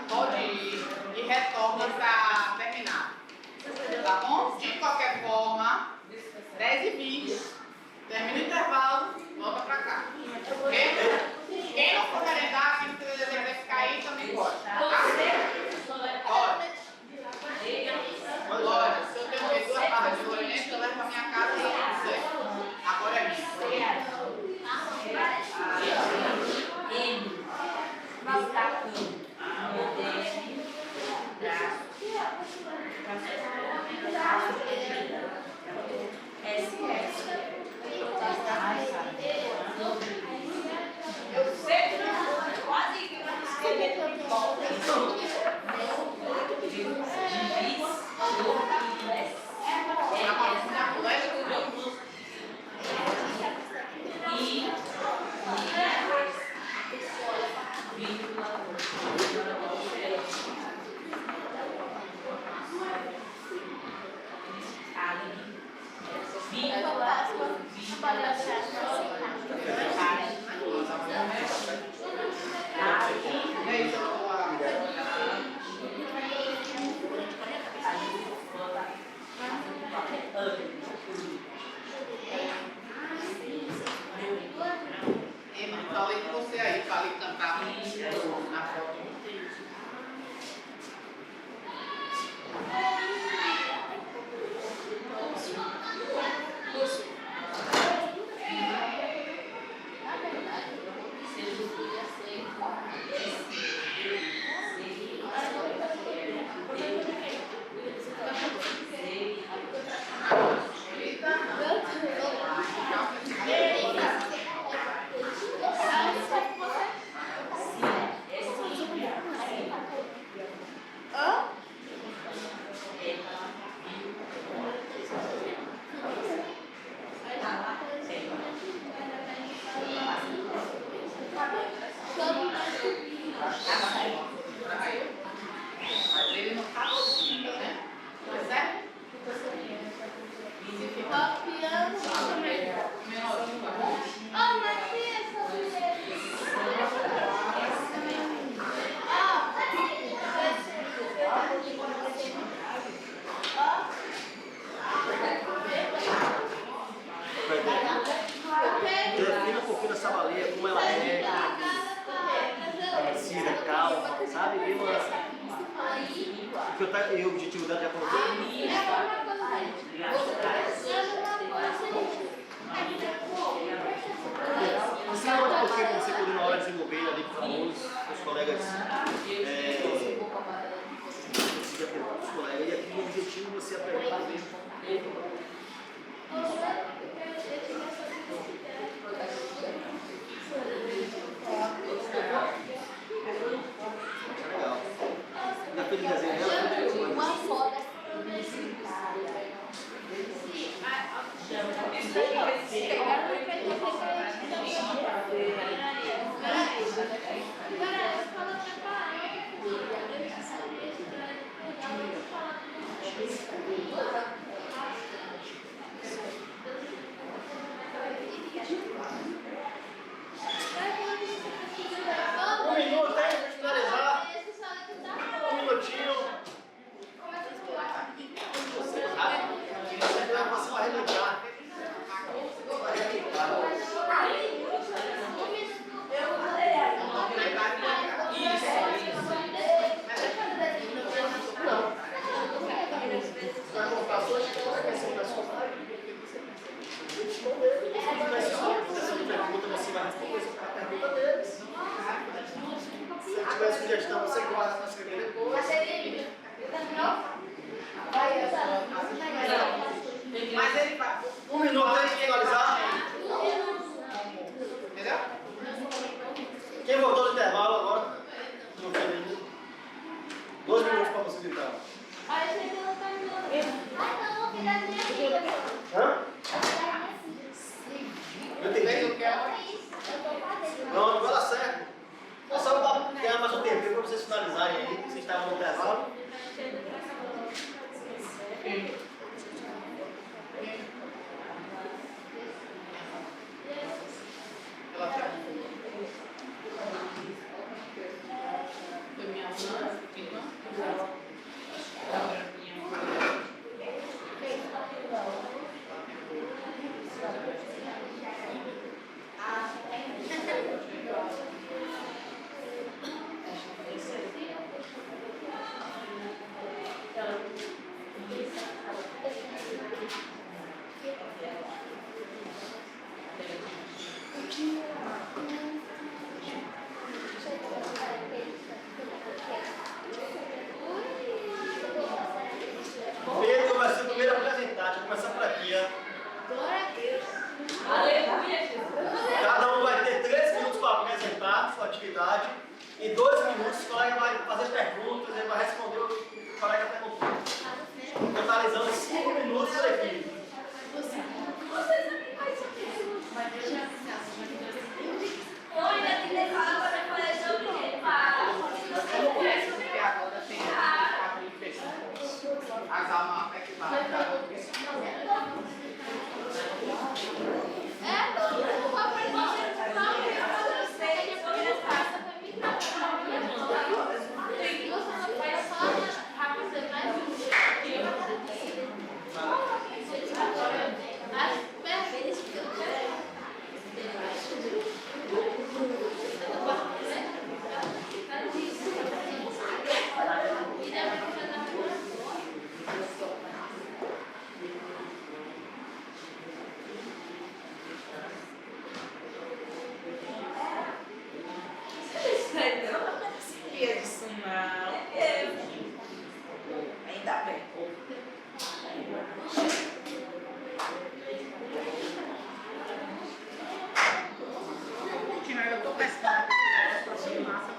pode ir e retorna para terminar. Tá bom? De qualquer forma, 10h20, termina o intervalo, volta para cá. Ok? Quem não for merendar, quem quiser ficar aí, também pode. Tá? Pode. Olha, se eu tenho 2 barras de ouro, eu levo para minha casa e não sei. Agora é minha. Eu sei quase que eu escrevi de volta. Falei com você aí, falei cantar na foto. Seja você aprender. Legal. Já fez desenho dela? Uma foto. Um minuto, hein? Pra finalizar. Um minutinho. Você vai relembrar. Vai relembrar. Vai colocar suas coisas na sua live. Se tiver pergunta, você vai responder a pergunta deles. Se tiver sugestão, você guarda para escrever depois. Mas ele vai. Um minuto antes de finalizar. Entendeu? Quem voltou do intervalo agora? Não foi ainda. 2 minutos para vocês então. Hã? Eu entendi. Pronto, vai dar certo. É só para ganhar mais um tempinho para vocês finalizarem aí. Vocês estavam no intervalo. Pedro vai ser o primeiro a apresentar. Deixa eu começar por aqui, ó. Cada um vai ter 3 minutos para apresentar sua atividade e 2 minutos o colega vai fazer perguntas, ele vai responder o que o colega perguntou. Totalizando 5 minutos por equipe. Agora tem as almas que Ainda bem. Eu estou pescando esse massa.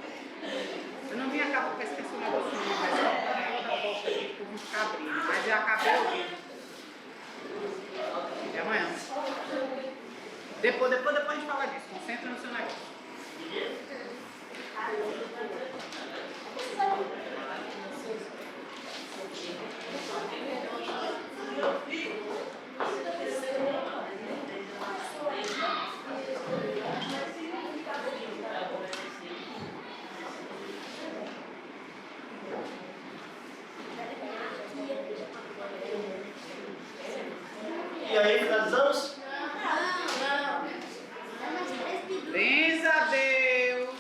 Eu não vim cá para pescar esse negócio, mas eu outra bosta aqui que eu vim ficar abrindo. Mas eu acabei ouvindo. Até amanhã. Depois a gente fala disso. Concentra no seu negócio. E aí, finalizamos? Benza a Deus.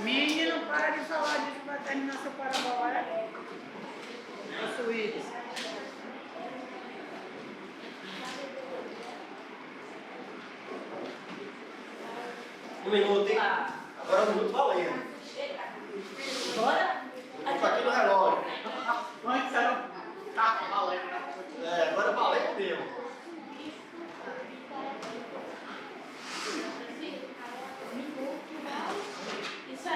Menino, para de falar disso, vai terminar seu parabola. Nosso Willis. Um minuto, hein? Agora 1 minuto valendo. Bora? Tá aqui no relógio. Antes era tá valendo. Agora valendo mesmo. Isso é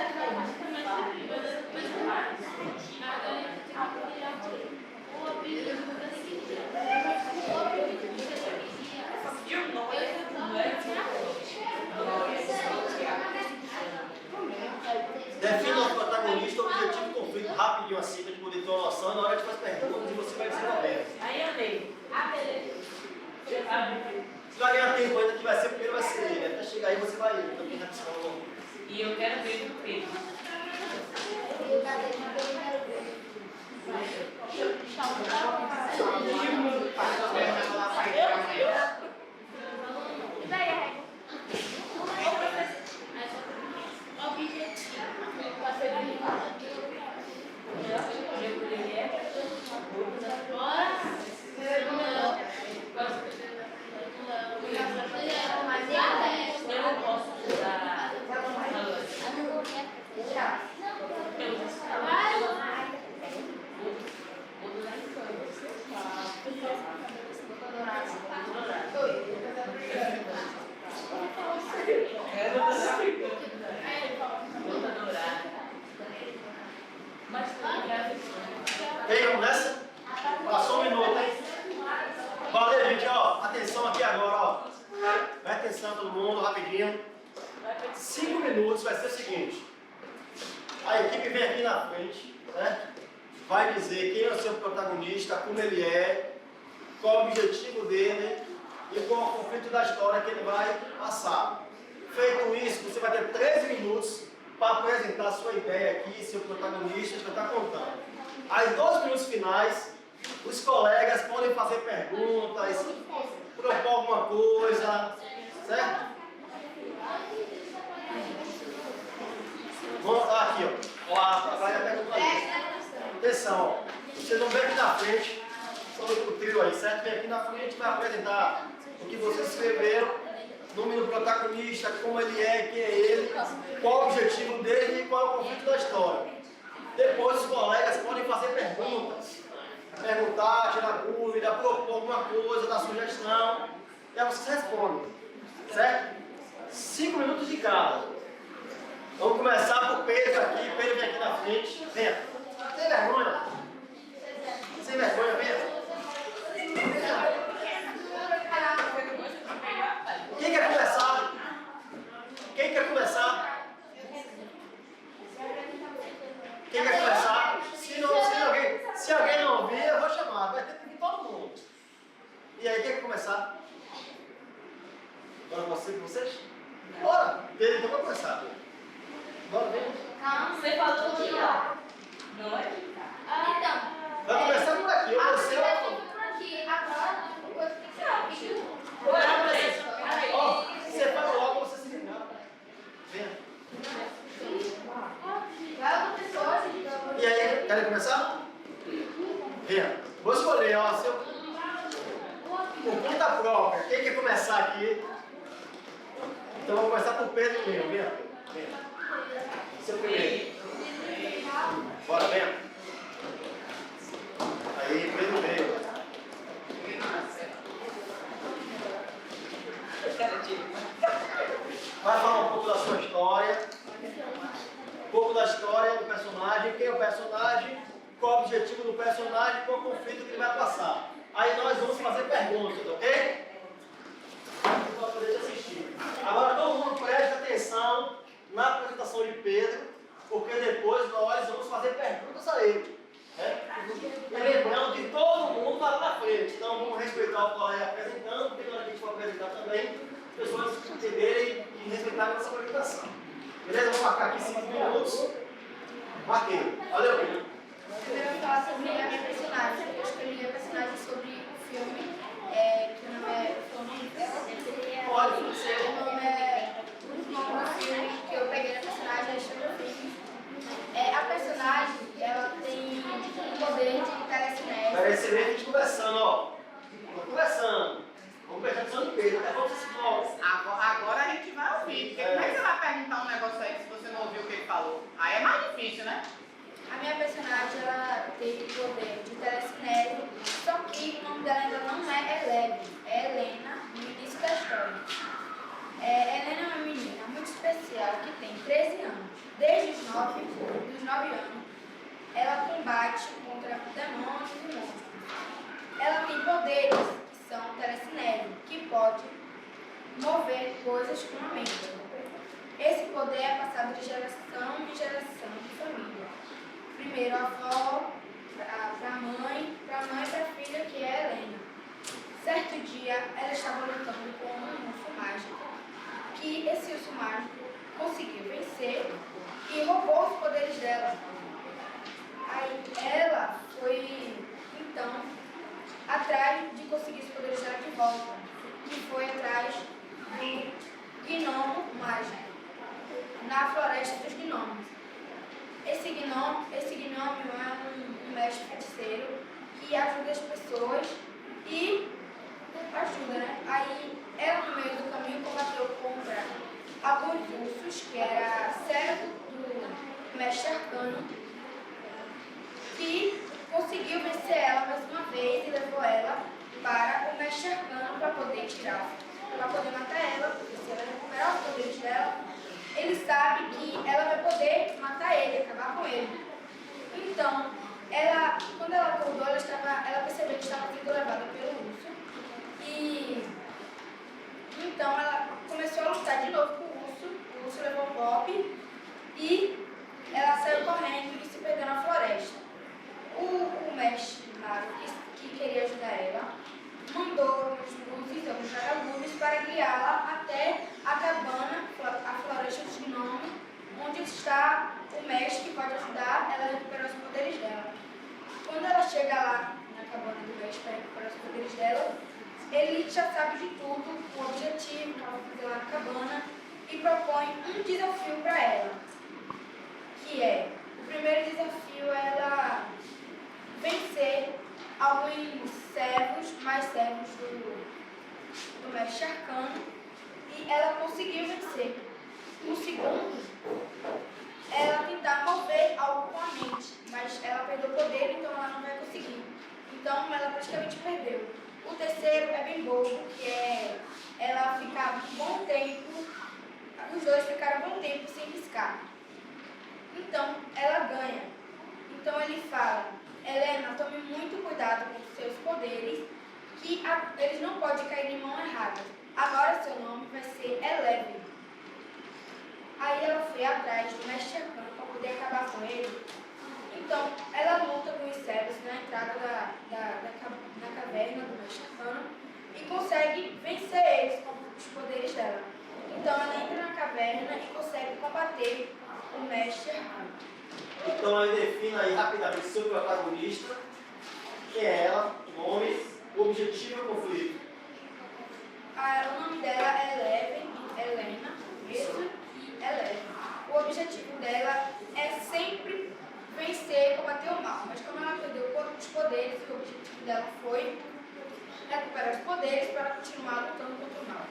Defina o protagonista, o objetivo do conflito rapidinho assim, para a gente poder ter uma noção e na hora de fazer perguntas e você vai desenvolvendo. Aí eu leio. Você vai ganhar tempo ainda, que vai ser primeiro, vai ser ele. Até chegar aí você vai também reação. E eu quero ver do Pedro. Vem, vamos nessa? Passou 1 minuto, hein? Valeu, gente, ó. Atenção aqui agora, ó. Presta atenção todo mundo, rapidinho. 5 minutos vai ser o seguinte. A equipe vem aqui na frente, certo? Vai dizer quem é o seu protagonista, como ele é, qual o objetivo dele e qual é o conflito da história que ele vai passar. Feito isso, você vai ter 13 minutos para apresentar a sua ideia aqui, seu protagonista, que está contando. Aos 2 minutos finais, os colegas podem fazer perguntas, propor alguma coisa, certo? Vamos lá, aqui, ó. A Praia pergunta aí. Atenção, ó. Vocês vão ver aqui na frente, sobre o trio aí, certo? Vem aqui na frente, vai apresentar o que vocês escreveram, nome do protagonista, como ele é, quem é ele, qual o objetivo dele e qual é o conflito da história. Depois os colegas podem fazer perguntas, perguntar, tirar dúvida, propor alguma coisa, dar sugestão, e aí vocês respondem, certo? 5 minutos de cada. Vamos começar por Pedro aqui. Pedro vem aqui na frente. Venha. Sem vergonha. Sem vergonha, venha. Quem quer começar? Quem quer começar? Quem quer começar? Se alguém não vir, eu vou chamar. Vai ter que vir todo mundo. E aí, quem quer começar? Bora vocês? Bora! Pedro, então vamos começar. Bora, vem. Você falou que ó. Não é? Então. Vai começar por aqui. Eu vou ser Por aqui. Agora, o que você acha? Ó, você faz logo, você se ligar. Venha. Vai outra pessoa, então. E aí, querem começar? Venha. Vou escolher, ó, seu. Por conta própria. Quem quer começar aqui? Então vou começar por Pedro mesmo. Venha. Venha. Seu primeiro. Bora, venha. Aí, Pedro veio. Vai falar um pouco da sua história, um pouco da história do personagem, quem é o personagem, qual o objetivo do personagem, qual o conflito que ele vai passar. Aí nós vamos fazer perguntas, ok? Para poder te assistir. Agora todo mundo preste atenção na apresentação de Pedro, porque depois nós vamos fazer perguntas a ele. Né? E lembrando que todo mundo está lá na frente, então vamos respeitar o colega apresentando, porque na hora que a gente for apresentar também, as pessoas entenderem e respeitarem a nossa apresentação. Beleza? Vamos marcar aqui 5 minutos. Marquei. Valeu, Pedro. Primeiro eu vou falar sobre a minha personagem. Eu escolhi a personagem sobre o filme, que o nome é... Pode ser. O nome é... O filme que eu peguei na personagem é Stranger Things. começando, ó. Estou começando. Vamos prestar atenção em Pedro. Até quando você se move? Agora a gente vai ouvir. Porque como é que você vai perguntar um negócio aí se você não ouviu o que ele falou? Aí é mais difícil, né? A minha personagem, ela teve poder de telecinese, só que o nome dela ainda não é Eleve, é Helena, no início da história. Helena é uma menina muito especial que tem 13 anos. Desde os 9 anos, ela combate contra demônios e monstros. Ela tem poderes que são telecinese, que pode mover coisas com a mente. Esse poder é passado de geração em geração de família. Primeiro a avó, para a mãe e para a filha, que é Helena. Certo dia, ela estava lutando com um urso mágico, que esse urso mágico conseguiu vencer e roubou os poderes dela. Aí ela foi, então, atrás de conseguir os poderes dela de volta, que foi atrás do gnomo mágico, na floresta dos gnomos. Esse gnomo é um mestre feiticeiro que ajuda as pessoas e ajuda, né? Aí ela, no meio do caminho, combateu contra alguns ursos, que era servo do mestre arcano, que conseguiu vencer ela mais uma vez e levou ela para o mestre arcano para poder matar ela, porque se ela recuperar os poderes dela, ele sabe que ela vai poder matar ele, acabar com ele. Então, quando ela acordou, ela percebeu que estava sendo levada pelo urso. E então ela começou a lutar de novo com o urso levou um golpe e ela saiu correndo e se perdeu na floresta. O mestre mago que queria ajudar ela mandou alguns vagalumes para guiá-la até a cabana, a floresta dos gnomos, onde está o mestre que pode ajudar ela a recuperar os poderes dela. Quando ela chega lá na cabana do mestre para recuperar os poderes dela, ele já sabe de tudo, o objetivo que ela vai fazer lá na cabana, e propõe um desafio para ela, que é, o primeiro desafio é ela vencer alguns mais servos do mestre arcano, e ela conseguiu vencer. No segundo, ela tentar mover algo com a mente, mas ela perdeu o poder, então ela não vai conseguir. Então ela praticamente perdeu. O terceiro é bem bobo, que é ela ficar um bom tempo, os dois ficaram um bom tempo sem piscar. Então ela ganha. Então ele fala: Helena, tome muito cuidado com os seus poderes, que eles não podem cair em mão errada. Agora seu nome vai ser Eleve. Aí ela foi atrás do mestre arcano para poder acabar com ele. Então ela luta com os servos na entrada da caverna do mestre arcano e consegue vencer eles com os poderes dela. Então ela entra na caverna e consegue combater o mestre arcano. Então aí defina aí rapidamente seu protagonista, quem é ela, o nome, o objetivo e o conflito. O nome dela é Helena, mesmo, e Eleve. O objetivo dela é sempre vencer e combater o mal, mas como ela perdeu os poderes, o objetivo dela foi recuperar os poderes para continuar lutando contra o mal.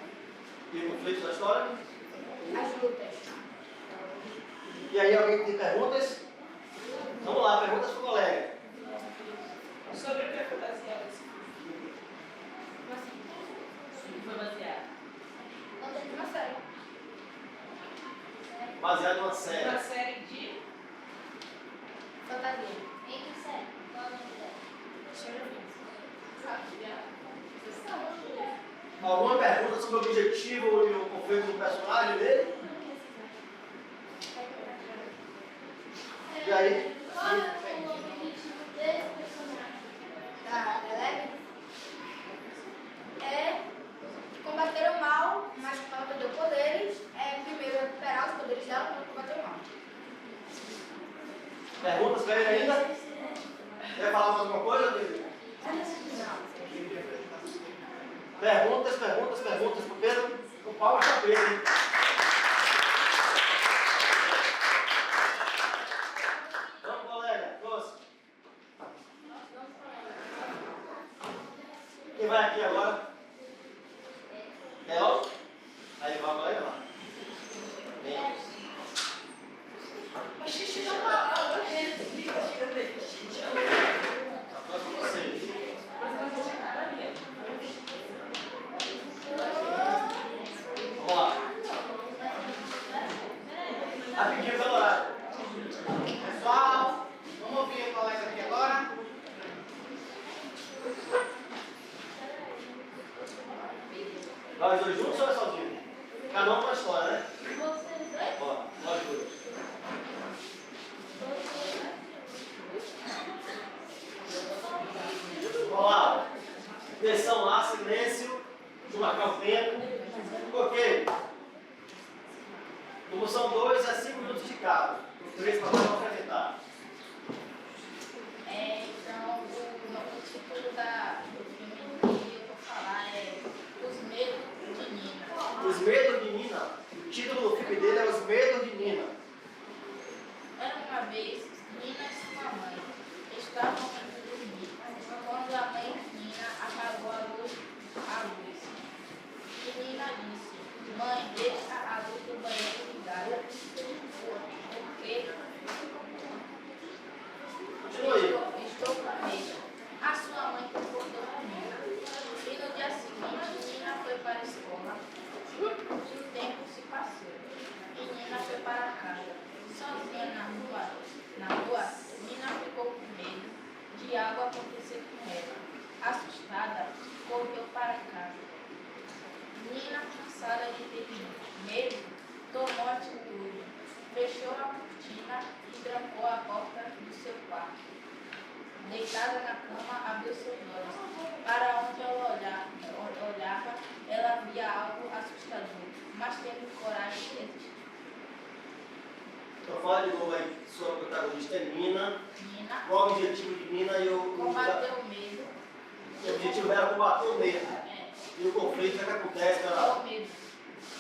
E o conflito da história? As lutas. E aí alguém tem perguntas? Vamos lá, perguntas para o colega. Sobre o que foi baseado esse filme? Como assim? Foi baseado? Uma série. Baseado numa série. Uma série de... Fantasia. Em que série? Qual é o nome dela? Stranger Things. Você sabe? Alguma pergunta sobre o objetivo e o conflito do personagem dele? E aí? Qual é o objetivo desse personagem? Da Eleve é combater o mal, mas como ela perdeu poderes, primeiro recuperar os poderes dela para combater o mal. Perguntas para ele ainda? Quer falar mais alguma coisa, David? Perguntas para o Pedro? O pau está Pedro, hein? Vamos, colega. Doce. vai aqui agora? Léo? Aí vai agora e lá. Vem. O xixi não fala. Agora com vocês. Vamos lá. Rapidinho pelo horário. Pessoal, vamos ouvir o colega aqui agora. Nós dois juntos ou é sozinho? Cada um com a história, né? Ó, nós dois. Vamos lá. Atenção lá, silêncio. Deixa eu marcar o tempo. Ok. Como são 2 a 5 minutos de cada. Os 3 para não acreditar. Então, o título do filme que eu vou falar é Os Medos de Nina. Os Medos de Nina. O título do filme dele é Os Medos de Nina. Era uma vez, Nina e sua mãe estavam indo dormir, quando a mãe de Nina apagou a luz. E Nina disse: Mãe, deixa a luz do banheiro ligada, porque Continua aí. estou com medo. A sua mãe concordou comigo. E no dia seguinte, Nina foi para a escola. E o tempo se passou. E Nina foi para casa. Sozinha na rua, Nina ficou com medo de algo acontecer com ela. Assustada, correu para casa. Nina, cansada de ter medo, tomou atitude. Fechou a cortina e trancou a porta do seu quarto. Deitada na cama, abriu seus olhos. Para onde ela olhava, ela via algo assustador, mas teve coragem de resistir. Então fala de novo aí, sua protagonista é Nina. Nina Qual o objetivo de Nina e o combateu o medo. objetivo dela é combater o medo. É, E o conflito é que acontece com ela. o medo.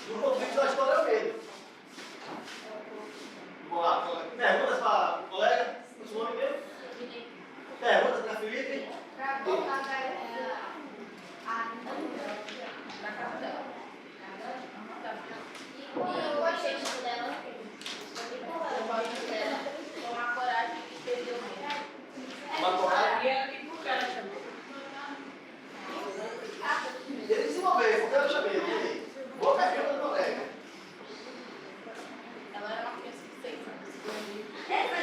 O conflito da história é o medo. Vamos lá, colega. Perguntas para o colega? O seu nome mesmo? Perguntas para Felipe? Para voltar na casa dela. E o objetivo dela tomar coragem e perder o medo. Uma coragem. Ele desenvolveu, porque eu chamei ele. Boa pergunta do colega. Ela era uma criança de 6 anos.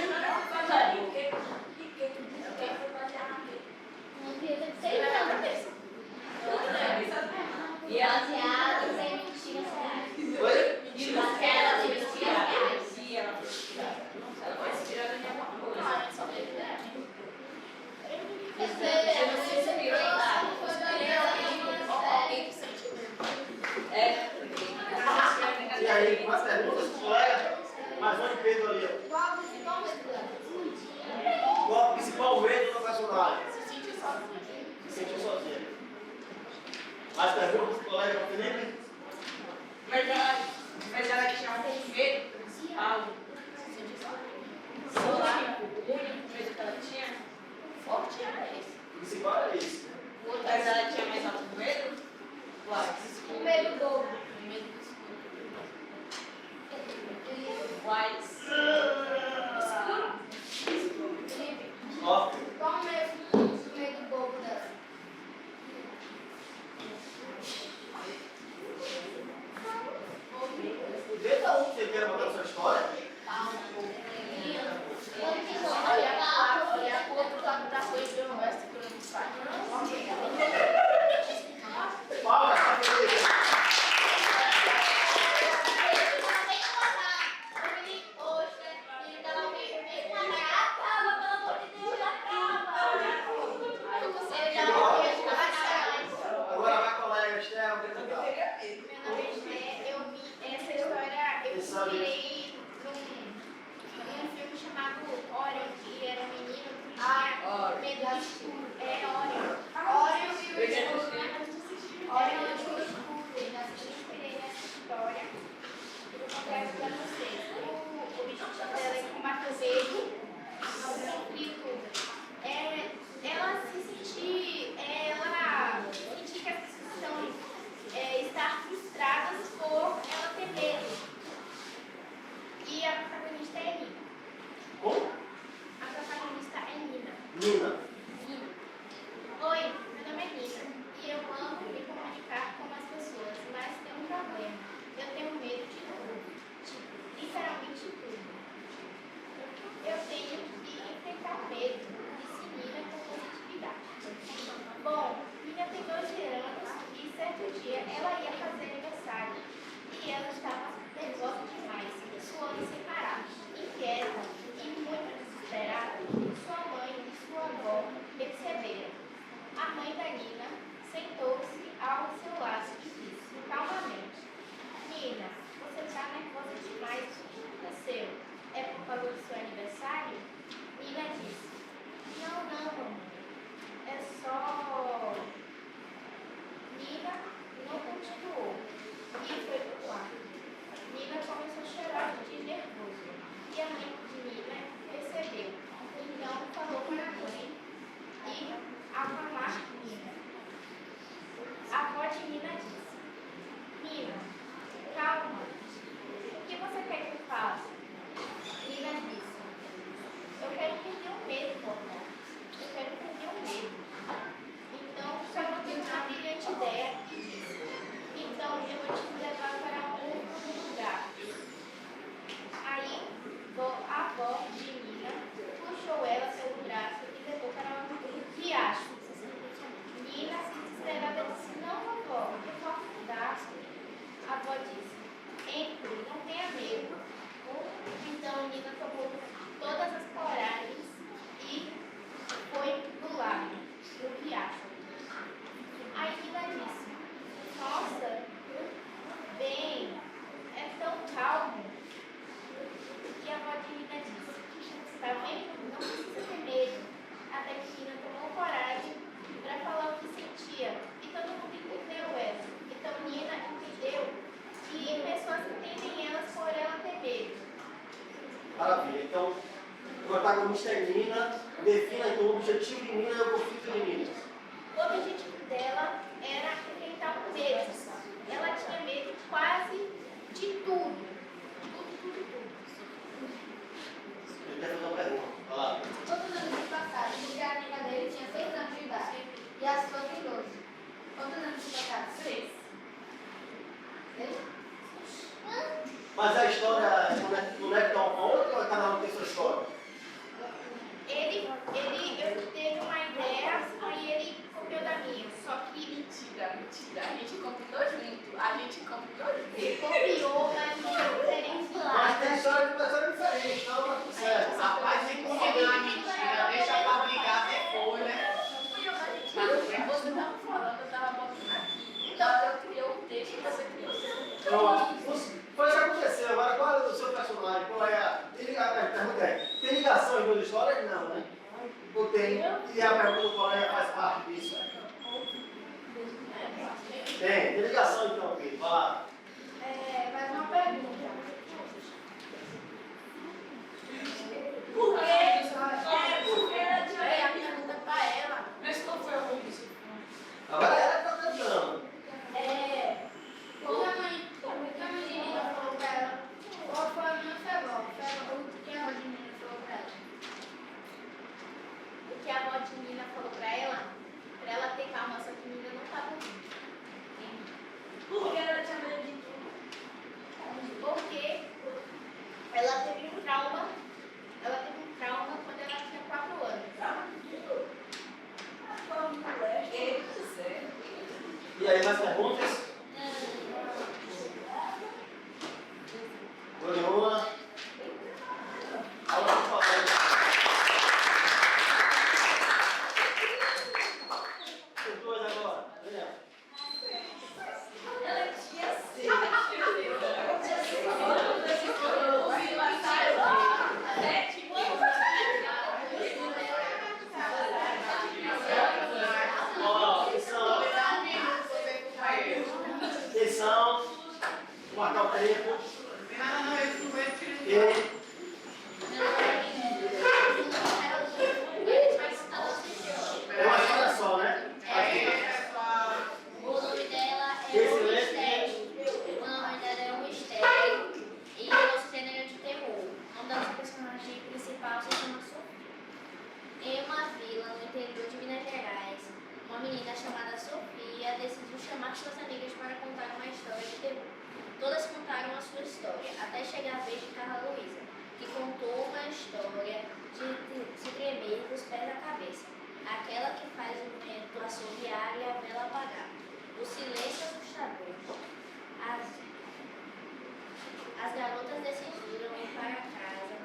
E elas sempre tinham reais. Oi? E ela vestia reais. E ela Ela foi inspirada em alguma coisa. Ah, só teve, né? Você virou em lá. Alguém que sente medo. É. E aí, mais perguntas para o colega? Mais um de Pedro ali. Ó. Qual o principal medo dela? Qual o principal medo do personagem? Se sentir sozinha. Se sentir sozinho. Mais perguntas para o colega Felipe? Mas ela tinha um medo principal. Se sentir sozinha. O único medo que ela tinha. Forte era esse. O principal é isso. O outro Mas era ela tinha mais alto medo? Quais? o medo do medo do escuro. Quais? Felipe, Ó, qual o medo bobo dela? Deixa um que você queira botar na sua história. Nina. Oi, meu nome é Nina e eu amo me comunicar com as pessoas, mas tem um problema. Eu tenho medo de tudo, literalmente tudo. Eu tenho que enfrentar medo e se Nina com positividade. Bom, Nina tem 12 anos e certo dia ela ia fazer aniversário e ela estava nervosa demais, suando sem parar, inquieta e muito desesperada. Sua mãe e sua avó perceberam. A mãe da Nina sentou-se ao seu lado e disse calmamente: Nina, você está nervosa demais, o que aconteceu? É por causa do seu aniversário? Nina disse: Não, mamãe, é só... Nina não continuou e foi pro quarto. Nina começou a chorar de nervoso e a mãe de Nina percebeu. Então falou para a mãe e acalmar Nina. A avó de Nina disse: Nina, calma, o que você quer que eu faça? Nina disse: Eu quero perder o medo, vovó. Eu quero perder o medo. Então, só não teve uma brilhante ideia e disse: Então, eu vou te levar para um outro lugar. Aí, a avó de Nina puxou ela pelo braço e levou para um riacho. Nina, desesperada, disse: Não, vovó, eu vou afundar. A avó disse: Entre, não tenha medo. Então, Nina tomou todas as coragem e foi no lago, no riacho. Aí Nina disse: Nossa, bem, é tão calmo. E a avó de Nina disse: Tá vendo? Não precisa ter medo. Até que Nina tomou coragem para falar o que sentia. E todo mundo entendeu ela. Então Nina entendeu que pessoas entendem elas por ela ter medo. Maravilha. Então, o protagonista é Nina. Defina então o objetivo de Nina e o conflito de Nina. O objetivo dela era enfrentar o medo. Ela tinha medo quase de tudo. Tudo. Eu quero fazer uma pergunta. Vai lá. Quantos anos se passaram? Porque a amiga dele tinha 6 anos de idade e a sua tem 12. Quantos anos se passaram? 6. Mas a história não é tão outra ou cada um tem sua história? Ele teve uma ideia, aí ele copiou da minha. Só que Mentira. A gente combinou junto. ele copiou, mas não diferente Mas lá. tem história diferente, então tá tudo certo. Rapaz, tem que combinar mentira, deixa pra brigar depois, né? Você estava falando, eu estava botando aqui. Então eu criei um texto e você criou o seu. Então, foi isso que aconteceu. Agora, qual é o seu personagem? Qual é a pergunta é, tem ligação em duas histórias? Não, né? Ou tem? E a pergunta qual é, faz parte disso? Tem ligação então, Pedro. Vai lá. Mais uma pergunta. Por quê? A pergunta para ela. Mas qual foi o convite? Agora ela que tá cantando. Quando a mãe de Nina falou para ela, qual foi a minha ferrol? O que a mãe de Nina falou para ela? O que a avó de Nina falou pra ela ter calma, só que Nina não estava ouvindo. Porque ela tinha medo de tudo. Porque ela teve um trauma quando ela tinha 4 anos. E aí, mais perguntas? Gloriona. Fala pra falar. Os dois agora. Daniel. Ela tinha 6. Atenção. Marcar o tempo. Não, eu não, E interior de Minas Gerais, uma menina chamada Sofia decidiu chamar suas amigas para contar uma história de terror. Todas contaram a sua história, até chegar a vez de Carla Luísa, que contou uma história de se tremer dos pés à cabeça. Aquela que faz o vento assobiar e a vela apagar. O silêncio assustador. As garotas decidiram ir para casa,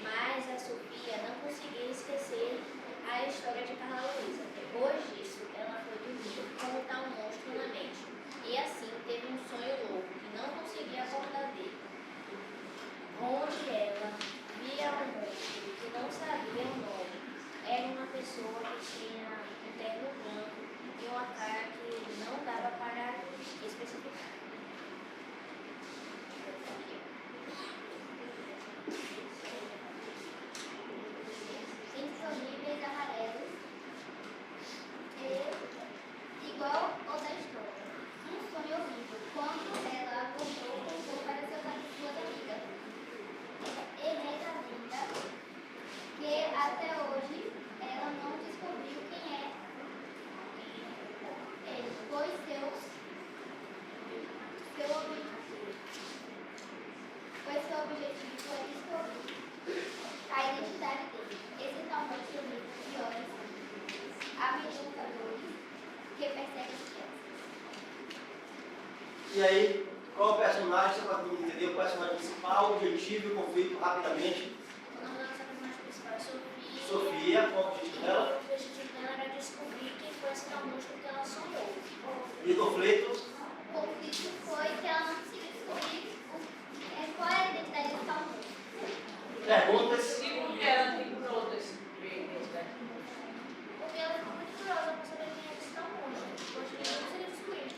mas a Sofia não conseguia esquecer a história de Carla Luísa. Depois disso, ela foi dormir com um tal monstro na mente. E assim teve um sonho louco que não conseguia acordar dele. Onde ela via um monstro que não sabia o nome. Era uma pessoa que tinha um terno branco e uma cara que não dava para especificar. Disponíveis amarelos igual ao da história. Um sonho horrível. Quando ela acordou, contou para suas amigas. Linda, que até hoje ela não descobriu quem é ele, pois seu objetivo foi descobrir a identidade dele. Esse tal monstro de olhos amedrontadores que persegue as crianças. E aí, qual é o personagem, você pode entender o personagem principal, o objetivo e o conflito rapidamente? O nome da nossa personagem principal é Sofia. Sofia, qual é o objetivo dela? O objetivo dela era descobrir quem foi esse tal monstro que ela sonhou. E o conflito? O conflito foi que ela não conseguiu descobrir qual é a identidade desse tal monstro. Perguntas? E por que ela procurou descobrir? Porque ela ficou muito curiosa para saber quem é esse tal monstro. Porque ela não conseguiu descobrir.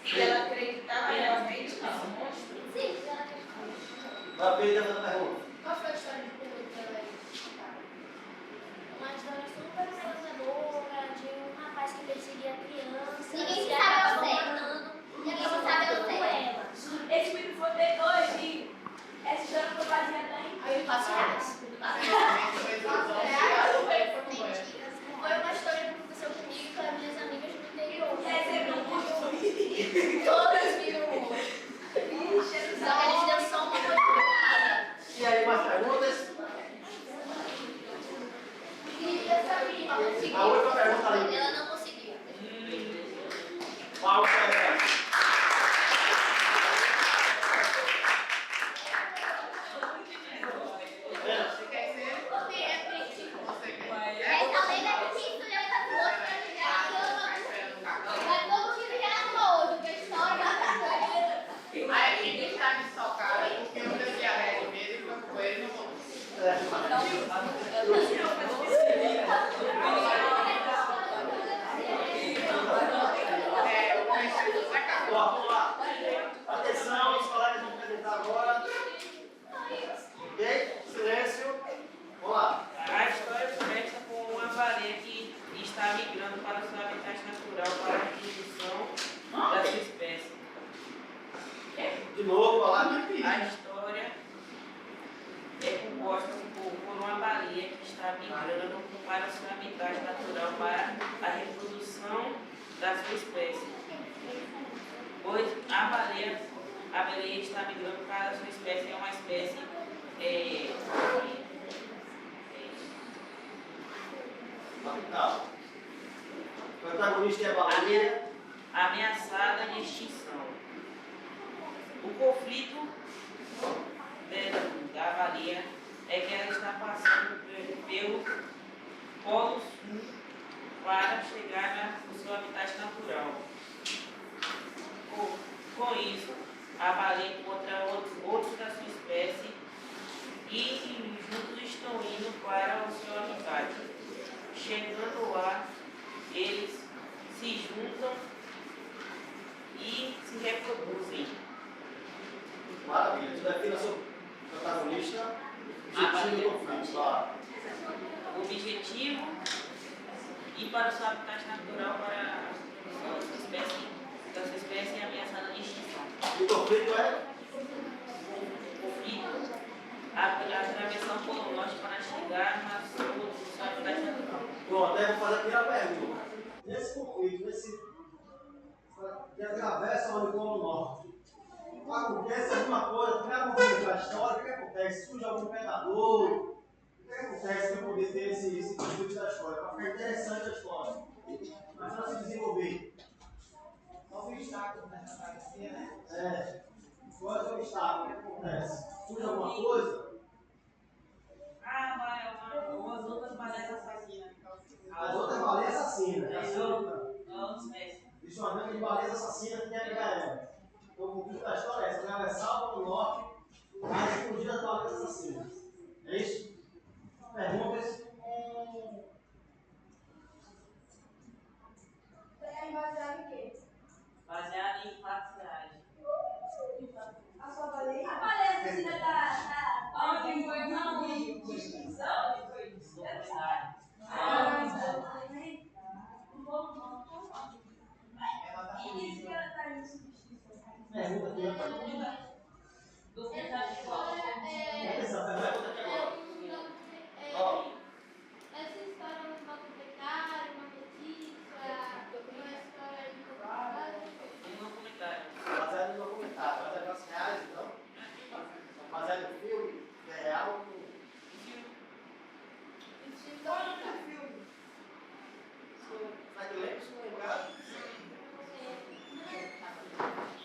E ela acreditava realmente nesse monstro? Sim, ela acreditou. Vai perder a pergunta. Qual foi a história de terror que ela ia? Uma história super assustadora de um rapaz que perseguia crianças. Ninguém e sabe acabava ao certo. matando. Ninguém sabe ao certo. Ela. Esse vídeo foi depois e essa história foi baseada em Aí eu faço reais. Foi uma história que aconteceu comigo e com as minhas amigas no interior. Todas viram o monstro. Só que eles deu só uma coisa. E aí, mais perguntas? A última pergunta ali. Ela não conseguiu. Qual é? Você quer ser? Você quer? Essa lei é difícil de eu estar com outra Tá esperando o cartão. mas todo mundo já novo, que a história A equipe está desfalcada porque eu dei a rede mesmo e foi com ele no bolso. Eu comecei a secar. Vamos lá. Atenção, os colegas vão apresentar agora. Ok? Silêncio. Vamos lá. A história começa com uma baleia que está migrando para o seu habitat natural para a reprodução da sua espécie. De novo, vamos lá. A história é composta por uma baleia que está migrando para o seu habitat natural para a reprodução da sua espécie. Pois a baleia está migrando para a sua espécie, é uma espécie Capital. O protagonista é a baleia. ameaçada de extinção. O conflito da baleia é que ela está passando pelo Polo Sul para chegar no seu habitat natural. Com isso, a baleia encontra outros da sua espécie e juntos estão indo para o seu habitat. Chegando lá, eles se juntam e se reproduzem. Maravilha. Você define o seu protagonista. Objetivo do conflito. Lá. O objetivo ir para o seu habitat natural para a sua espécie ameaçada de extinção. E o conflito é? Conflito, atravessar o Polo Norte para chegar no seu habitat natural. Pronto, André, vou fazer a primeira pergunta. Nesse conflito, que atravessa o Polo Norte, acontece alguma coisa, tem alguma coisa da história, o que acontece? Surge algum predador? O que acontece para poder ter esse conflito da história? Para ficar interessante a história. Mas para se desenvolver. Houve obstáculo nessa travessia, né? Qual é o obstáculo? O que acontece? Surge alguma coisa? Umas outras baleias assassinas. As outras baleias assassinas. Espécie. Existe uma grande baleia assassina que quer pegar ela. Então o conflito da história é essa: atravessar o Polo Norte para explodir as baleias assassinas. É isso? Perguntas? Baseado em quê? Baseado em fatos reais. A sua baleia? A baleia assassina da ordem de extinção? Documentário. E diz que ela está em substituição. Pergunta. Documentário de qual? Essa pergunta aqui agora. Essa história é um documentário, uma notícia, uma história de documentário. Um documentário. Baseado em documentário. Baseado em fatos reais, então? Baseado em filme? É real? História do filme. Será que lembra? Se não lembrar?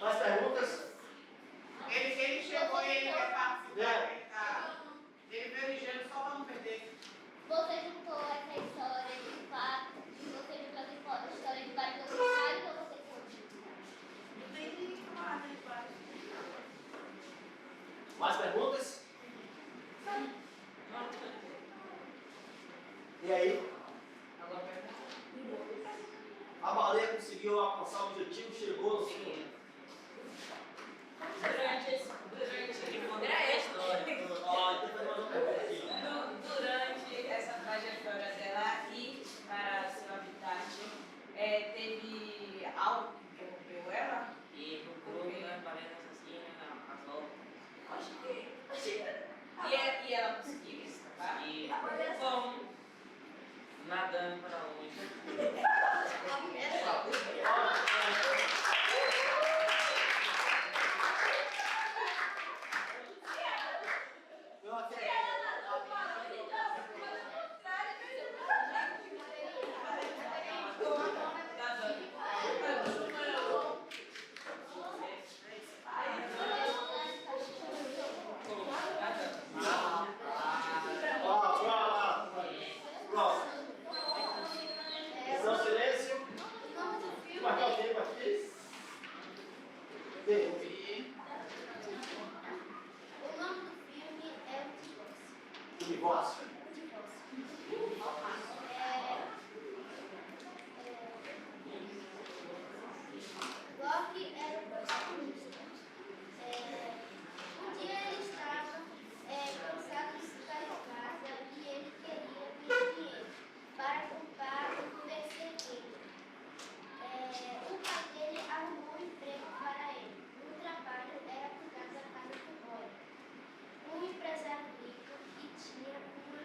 Mais perguntas? Ele chegou e ele quer participar. Ele veio ligeiro só para não perder. Você juntou essa história de fato, você juntou essa história de vários documentários ou você conta? Mais perguntas? E aí? A baleia conseguiu alcançar o objetivo, chegou no fim. Durante essa trajetória dela ir para seu habitat, teve algo que interrompeu ela? E procurou as baleias assassinas, as outras. E ela conseguiu escapar? E como? Nadando para longe. Um empresário rico que tinha uma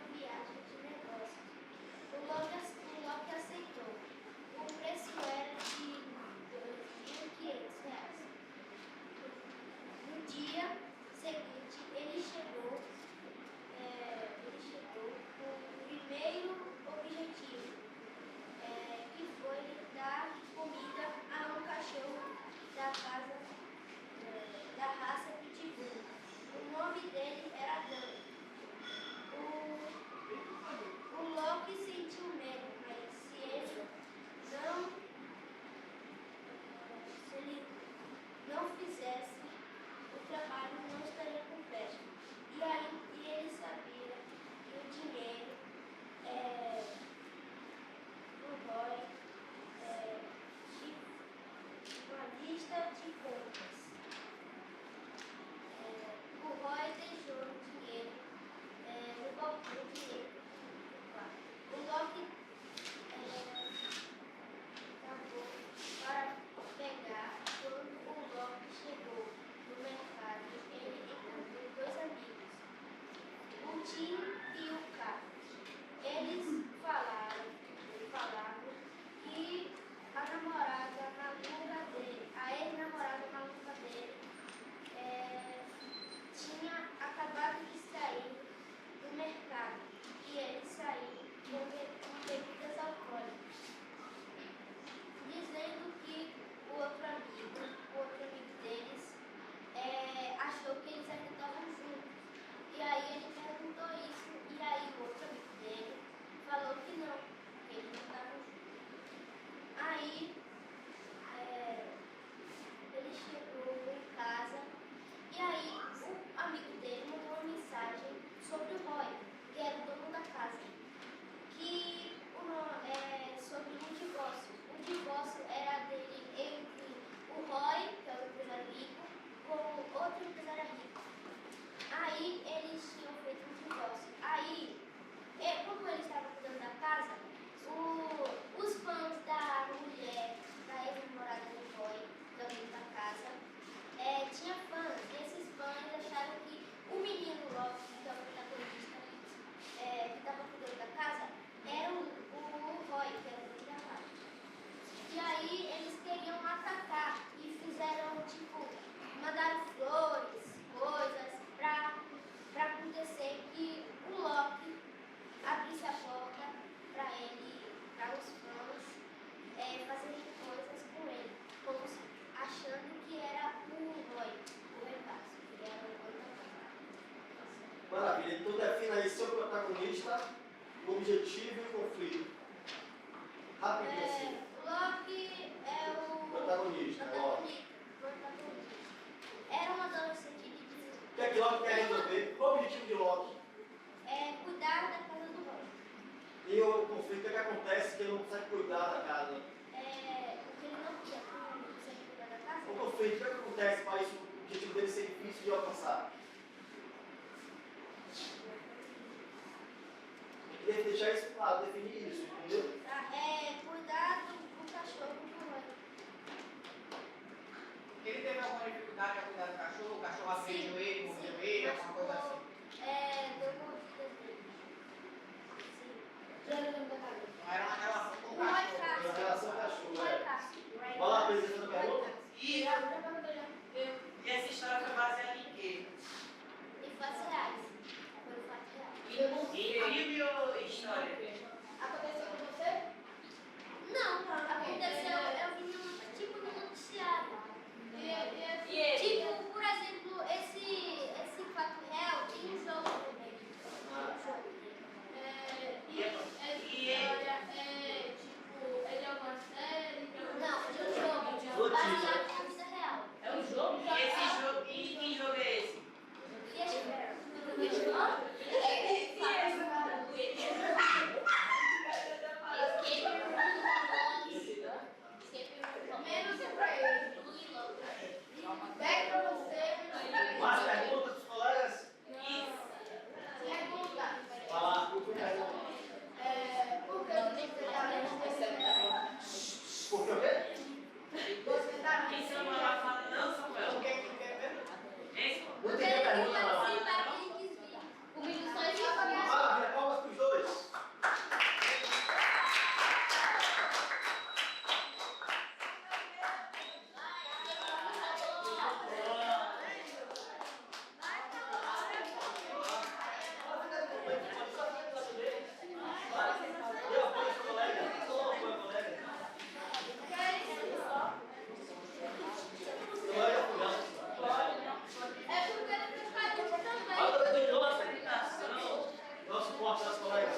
Maravilha. Então defina aí seu protagonista, o objetivo e o conflito. Rapidinho assim. Loki é o Protagonista, Loki. protagonista. Era um adolescente de 18 O que é que Loki quer resolver? Qual o objetivo de Loki? é cuidar da casa do Loki. E o conflito, o que é que acontece que ele não consegue cuidar da casa? O que ele não quer, não consegue cuidar da casa. O conflito, o que é que acontece para isso, o objetivo dele ser difícil de alcançar? Tem que deixar isso claro, definir isso, entendeu? Cuidar do cachorro do Loki. Ele teve alguma dificuldade a cuidar do cachorro? O cachorro agrediu ele, mordeu ele, alguma coisa assim? Deu mordida dele. Sim. Já lembro da cabeça. Não era uma relação com o Roy cachorro. Castro. Uma relação cachorro, Roy é. Castro. Vai lá, apresenta a pergunta. E essa história foi baseada em quê? Em fatos reais. Foi fato real. Em filme ou história? Aconteceu com você? Não, aconteceu, eu vi tipo no noticiário. E ele? Tipo, por exemplo, esse fato real tem um jogo também. Ele é uma série? Não, de um jogo baseado na vida real. É um jogo? E esse jogo, e que jogo é esse? E esse Menos um pra ele. 10 pra você. Mais perguntas dos colegas? Pergunta. Vai lá, por que pergunta? Por que você está lendo esse tema? Por que o quê? Você está Quem Samuel vai falar não, O Samuel? que quer ver? Hein? Não entendi a pergunta, não. Humilhações e Maravilha, palmas para os dois. Deu apoio para o colega? Toma apoio ao colega. Colega, É porque ele fez pergunta também. olha o nosso, Apresentação. nosso suporte das colegas.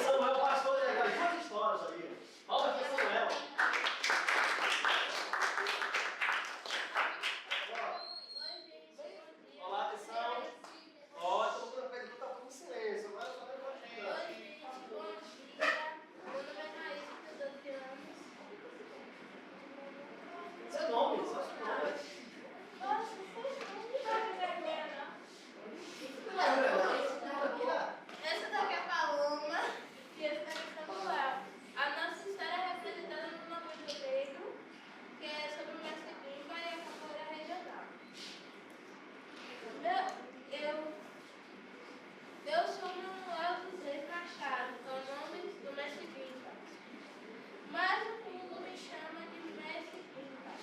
Samuel, pastor, legal, duas histórias ali. Palmas para Samuel. Olá, atenção. Ó, todo mundo na pergunta está com silêncio. Agora só vai continuar. Seu nome, só seu nome. Essa daqui é a Paloma. E esse daqui é Samuel. A nossa história é representada no nome do Pedro, que é sobre o mestre Bimba e a capoeira regional. Eu sou Manuel José Machado, é o nome do mestre Bimba. Mas o mundo me chama de mestre Bimba.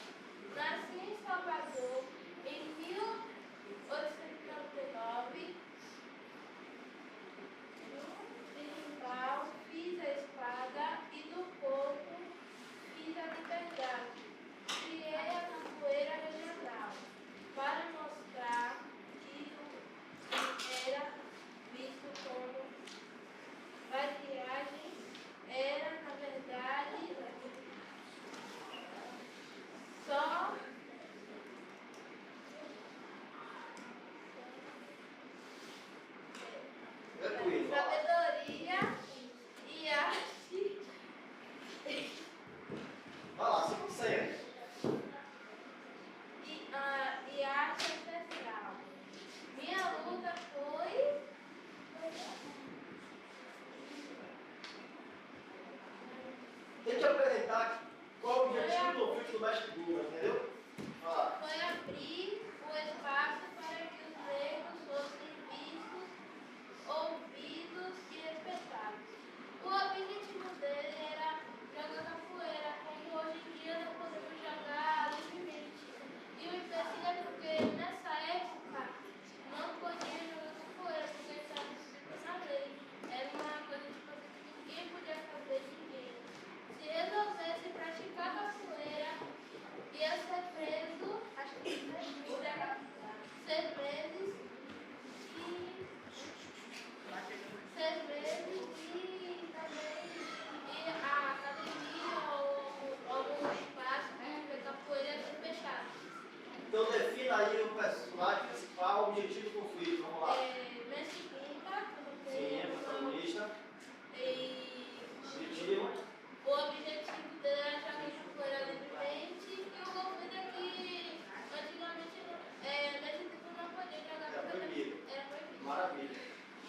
Nasci em Salvador em 1899. Berimbau, fiz a espada e do corpo fiz a liberdade. Criei a capoeira regional para mostrar que era visto como vadiagem, era na verdade só Tranquilo. sabedoria e arte. Vai lá, você consegue. E arte ancestral. Minha luta foi. Tem que apresentar qual o objetivo do ofício do mestre Bimba, entendeu? Vai lá. Foi abrir o espaço para que os negros fossem vistos, ouvidos e respeitados. O objetivo dele era jogar capoeira, como hoje em dia não podemos jogar livremente. E o empecilho é porque nessa época não podia jogar capoeira, porque estava escrito na lei. Era uma coisa tipo assim, que ninguém podia fazer ninguém. Se resolvesse praticar capoeira, ia ser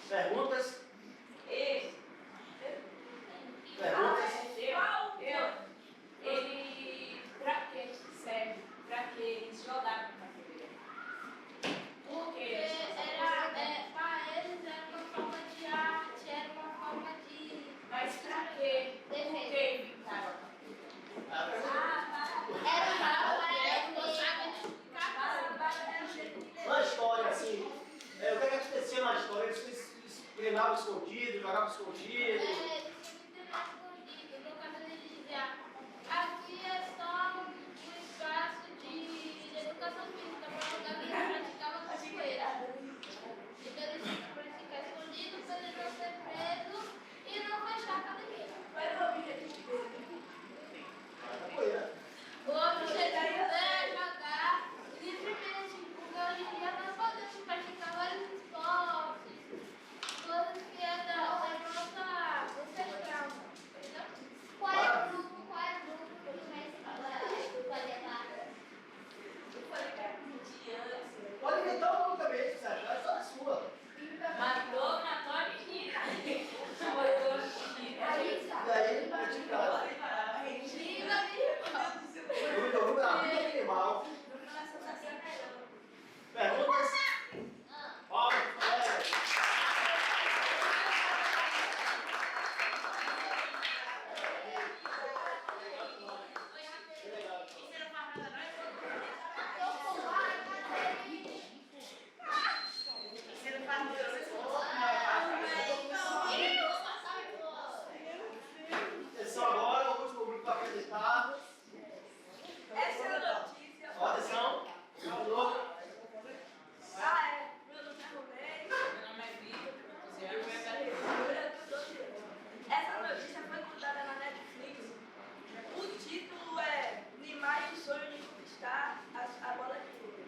Perguntas? Perguntas? Ele, pra que serve? Pra que eles jogaram na cadeira? Porque Para eles era uma forma de arte, era uma forma de... Mas pra quê? Por que inventaram a Uma história assim, o que é que acontecia na história? Eles treinavam escondido, jogavam escondido. Eles tinham escondido, no caso eles diziam, aqui é só um espaço de educação física para jogar que praticava capoeira. Então eles tinham que praticar escondido para ele não ser preso e não fechar a academia. O objetivo é jogar livremente, porque hoje em dia nós podemos praticar vários esportes, coisas que é da nossa ancestral, entendeu? Qual é o grupo que eu comecei a falar? Pode inventar um nome também, se você achar, é só a sua. Matou a menina. E aí, praticava. Eu vou dar vida animal. Perguntas? Paulo, colega. Atenção agora, o último grupo para acreditar. Essa é a notícia. Atenção. Falou. Meu nome é Romero. Meu nome é Vitor. Essa notícia foi contada na Netflix. O título é Neymar e o sonho de conquistar a bola de ouro.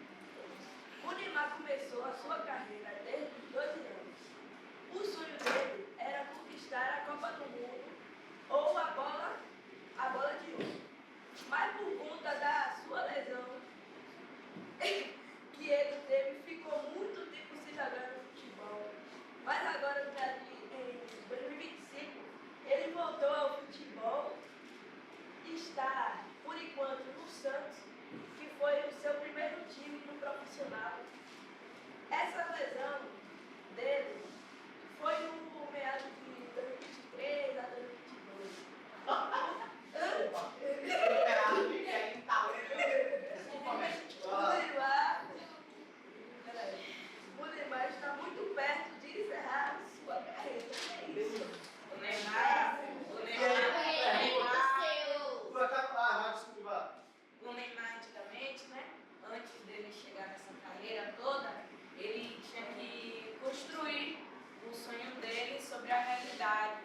O Neymar começou a sua carreira desde os 12 anos. O sonho dele era conquistar a Copa do Mundo ou a bola de ouro. Mas por conta da sua lesão que ele teve, ficou muito tempo se jogando no futebol. Mas agora, em 2025, ele voltou ao futebol e está, por enquanto, no Santos, que foi o seu primeiro time no profissional. Essa lesão dele foi no meado de 2023 a 2022. O Neymar está muito perto de encerrar sua carreira. É isso. O Neymar, antigamente, né? Antes dele chegar nessa carreira toda, ele tinha que construir o sonho dele sobre a realidade.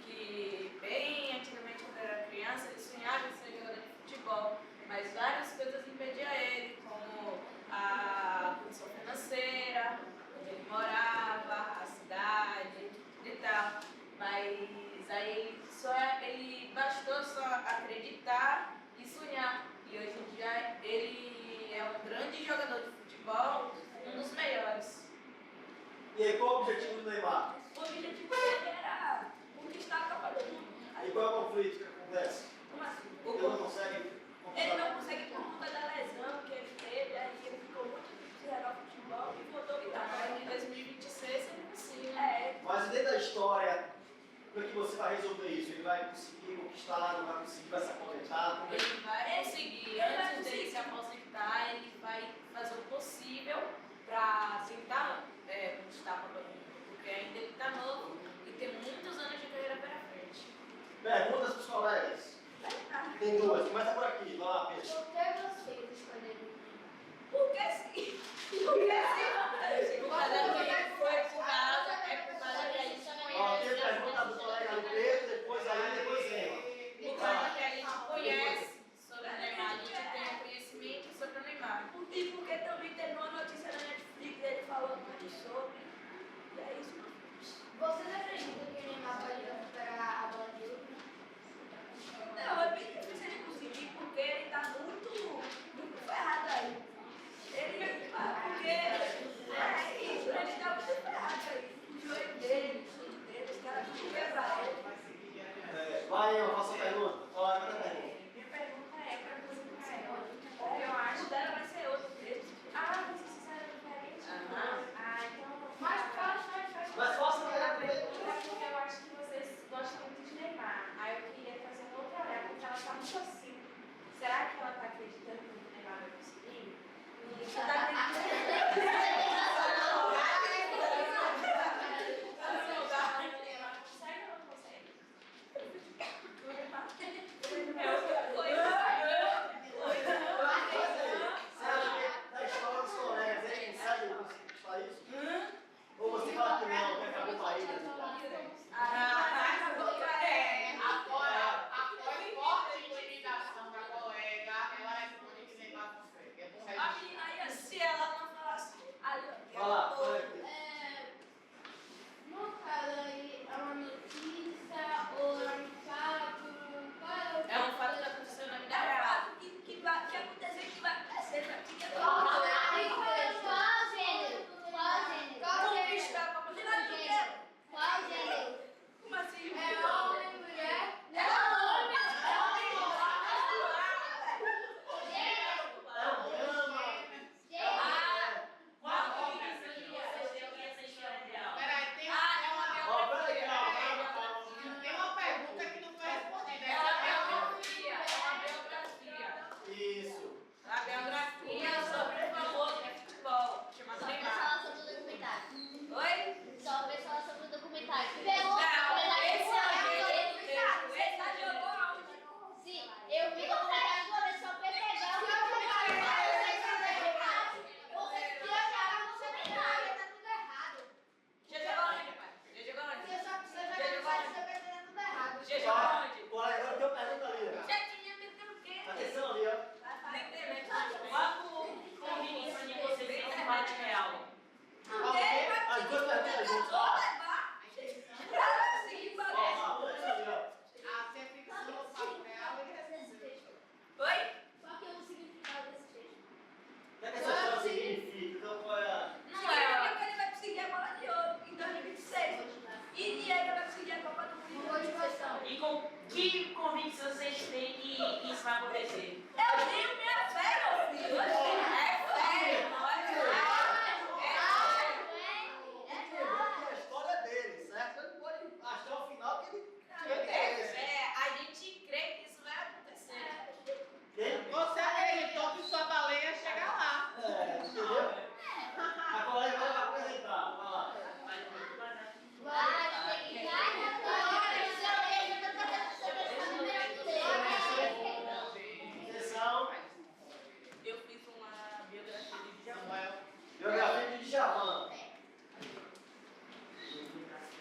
Que bem antigamente, quando era criança, ele sonhava em ser jogador de futebol, mas várias coisas impediam ele, como a condição financeira, onde ele morava, a cidade e tal. Mas aí ele bastou só acreditar e sonhar. E hoje em dia ele é um grande jogador de futebol, um dos melhores. E aí, qual o objetivo do Neymar? O objetivo dele era conquistar a Copa do Mundo. E qual é o conflito que acontece? Como assim? Ele não consegue conquistar. Ele não consegue por conta da lesão que ele teve, aí ele ficou muito tempo de jogar futebol e voltou a Agora em 2026 ele consiga. Mas dentro da história, como é que você vai resolver isso? Ele vai conseguir conquistar, não vai conseguir, vai se aposentar? Como é que... Ele vai conseguir, antes dele se aposentar, ele vai fazer o possível para tentar conquistar a Copa do Mundo, porque ainda ele está novo e tem muitos anos de carreira pela frente. Perguntas para os colegas? Tem duas, começa por aqui, vai lá, Pedro. Por que vocês escolheram? Porque sim. Porque sim. Por causa que foi por causa que a gente Ó, tem conhece. pergunta do colega ali, Pedro, depois ali, depois Ema. Por causa que a gente conhece sobre o Neymar, a gente tem conhecimento sobre o Neymar. E porque também teve uma notícia na Netflix, ele falou muito sobre. E é isso. Vocês acreditam que o Neymar pode recuperar a bola de ouro? Não, é bem difícil de conseguir porque ele está muito será que ela está acreditando que o Neymar vai conseguir? Você está acreditando? Na escola dos colegas, hein? Sabe só isso? Ou você fala que não, que acabou com a ilha? Após forte intimidação da colega, ela responde que Neymar consegue. É bom A menina ia, se ela não falasse. Vai lá, olha aqui. No caso aí, é uma notícia ou é um fato? Qual É um fato que aconteceu na vida É um real. fato que aconteceu e que vai acontecer. Qual gênero? Conquista a Copa do Mundo. Qual gênero? Como assim? É homem, mulher? Peraí, tem uma pergunta que não foi respondida. É uma biografia. Isso. A biografia Sobre o famoso de futebol, chamado Só pra Neymar. falar sobre o documentário. Oi? Só pra falar sobre o documentário. Não, esse aí jogou aonde? Sim, eu vi o documentário agora, só pra pegar o documentário. Você viajaram no seminário, tá tudo errado. Já jogou onde, pai? Já jogou onde? Você tá tudo errado. Já jogou onde? Olha, agora tem uma pergunta ali. Já tinha metido o quê? Atenção ali, ó. Na internet. Qual conveniência de vocês em um combate real? As duas perguntas juntas. A ser ficção ou fato real, ele respondeu. Oi? Qual que é o significado desse texto? O que essa história significa? Então, qual é a... Não é que ele vai conseguir a bola de ouro em 2026. E ele vai conseguir a Copa do Mundo. E com que convicção vocês têm que isso vai acontecer? Eu tenho minha fé, meu filho. É fé, não é fé. Que a história é dele, certo? Ele pode achar o final que ele tiver interesse. A gente crê que isso vai acontecer. Você acreditou que sua baleia chega lá. Entendeu? A colega vai apresentar. Vai lá. Atenção. Eu fiz uma biografia de Djavan. Biografia de Djavan.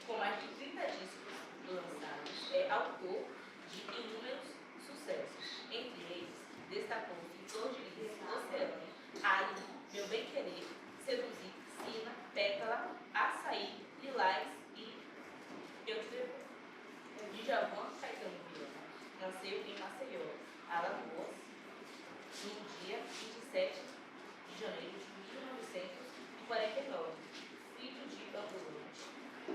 Com mais de 30 discos lançados, é autor de inúmeros sucessos. Entre eles, destacou-se Flor de Lis, Oceano, Ali, Meu Bem Querer, Seduzir, Sina, Pétala, Açaí, Lilás e Eu Te Devolvo. Djavan Caetano Viana nasceu em Maceió, Alagoas, no dia 27 de janeiro de 1949, filho de ambulante.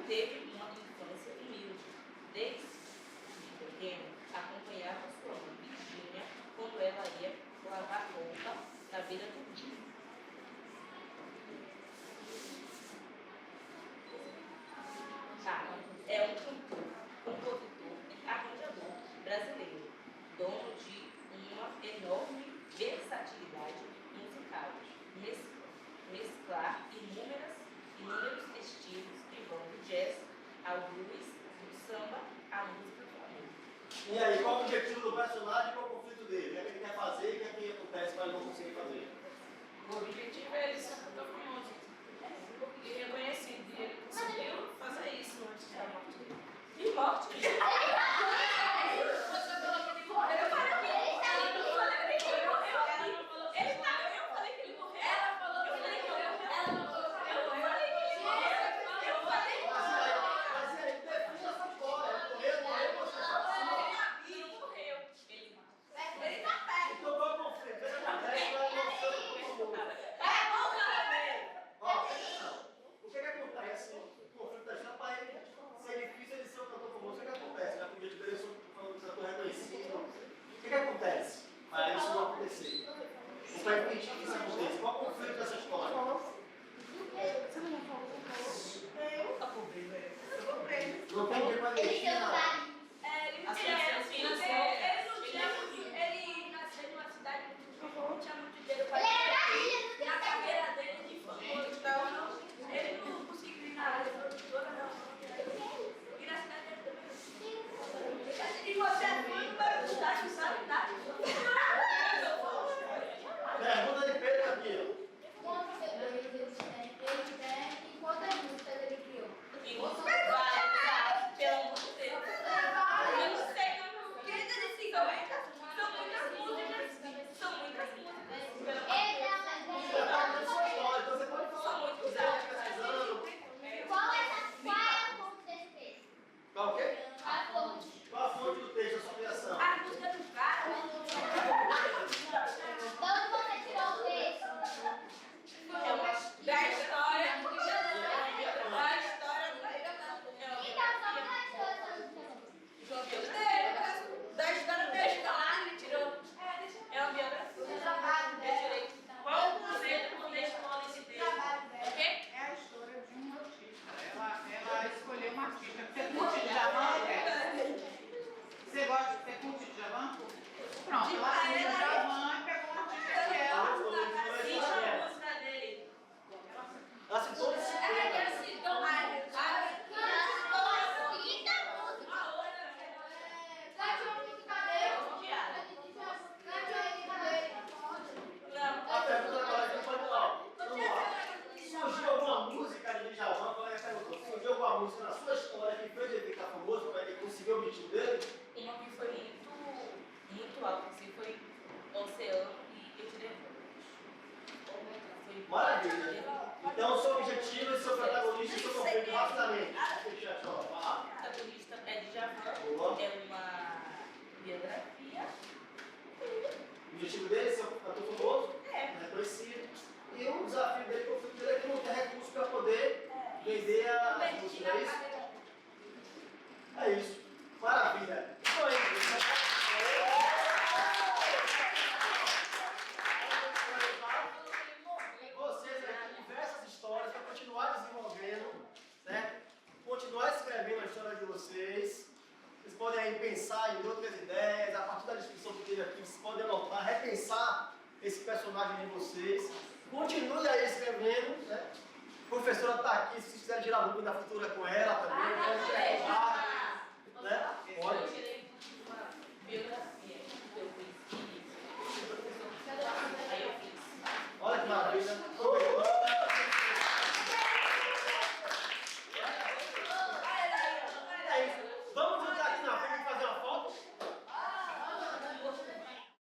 Teve uma infância humilde. Desde pequeno, acompanhava sua mãe Virgínia quando ela ia lavar roupa na beira do rio. É um cantor, compositor e arranjador brasileiro, dono de uma enorme versatilidade musical, mesclar inúmeros estilos que vão do jazz ao blues, do samba à música flamenca. E aí, qual o objetivo do personagem e qual o conflito dele? O que é que ele quer fazer e o que é que acontece para ele não conseguir fazer? O objetivo é ele ser um cantor famoso e reconhecido. E ele conseguiu fazer isso antes da morte dele. E morte, gente. Eu falei que ele morreu. Eu falei que ele morreu. Ela falou que ele morreu. Ela não falou que ele morreu. Eu falei que ele morreu. Eu falei que ele morreu. Mas e aí, define essa história. Morreu, você sabe. Ele não morreu. Ele tá perto. Então qual é o conflito? O que acontece para ele não ser famoso? Ó, atenção. O que acontece no conflito da história para ele ser difícil ele ser um cantor famoso? O que acontece? Já que o dia de hoje eu sou um cantor reconhecido. O que acontece para isso não acontecer? O que é que isso acontece? Qual é o conflito dessa história? Não tem dinheiro para Ele tem investir, não. vontade. Ele nasceu numa artista. Você curte Djavan? Você gosta, você curte Djavan? Pronto, ela curte Djavan e pegou um artista que ela. Assiste a música dele. Ela se toda esse A pergunta agora que foi lá. Vamos lá. Surgiu alguma música de Djavan? Surgiu alguma música na sua história que fez ele ficar famoso, para ele conseguir o objetivo dele? Uma que foi muito alta, assim, foi Oceano e Eu Te Devolvo. Maravilha. Então, o seu objetivo e seu protagonista e seu conflito rapidamente. Fechar, tchau. Vai lá. O protagonista é Djavan, Boa. é uma biografia. O objetivo dele é ser um cantor famoso, reconhecido. E o desafio dele, o conflito dele é que não tem recurso para poder vender a música. É isso? É isso. Maravilha. Isso aí, vocês aí têm diversas histórias para continuar desenvolvendo, certo? Continuar escrevendo a história de vocês. Vocês podem aí pensar em outras ideias, a partir da descrição que teve aqui, vocês podem anotar, repensar esse personagem de vocês. Continue aí escrevendo, né? A professora está aqui, se vocês quiserem tirar dúvida da futura com ela também, pode perguntar.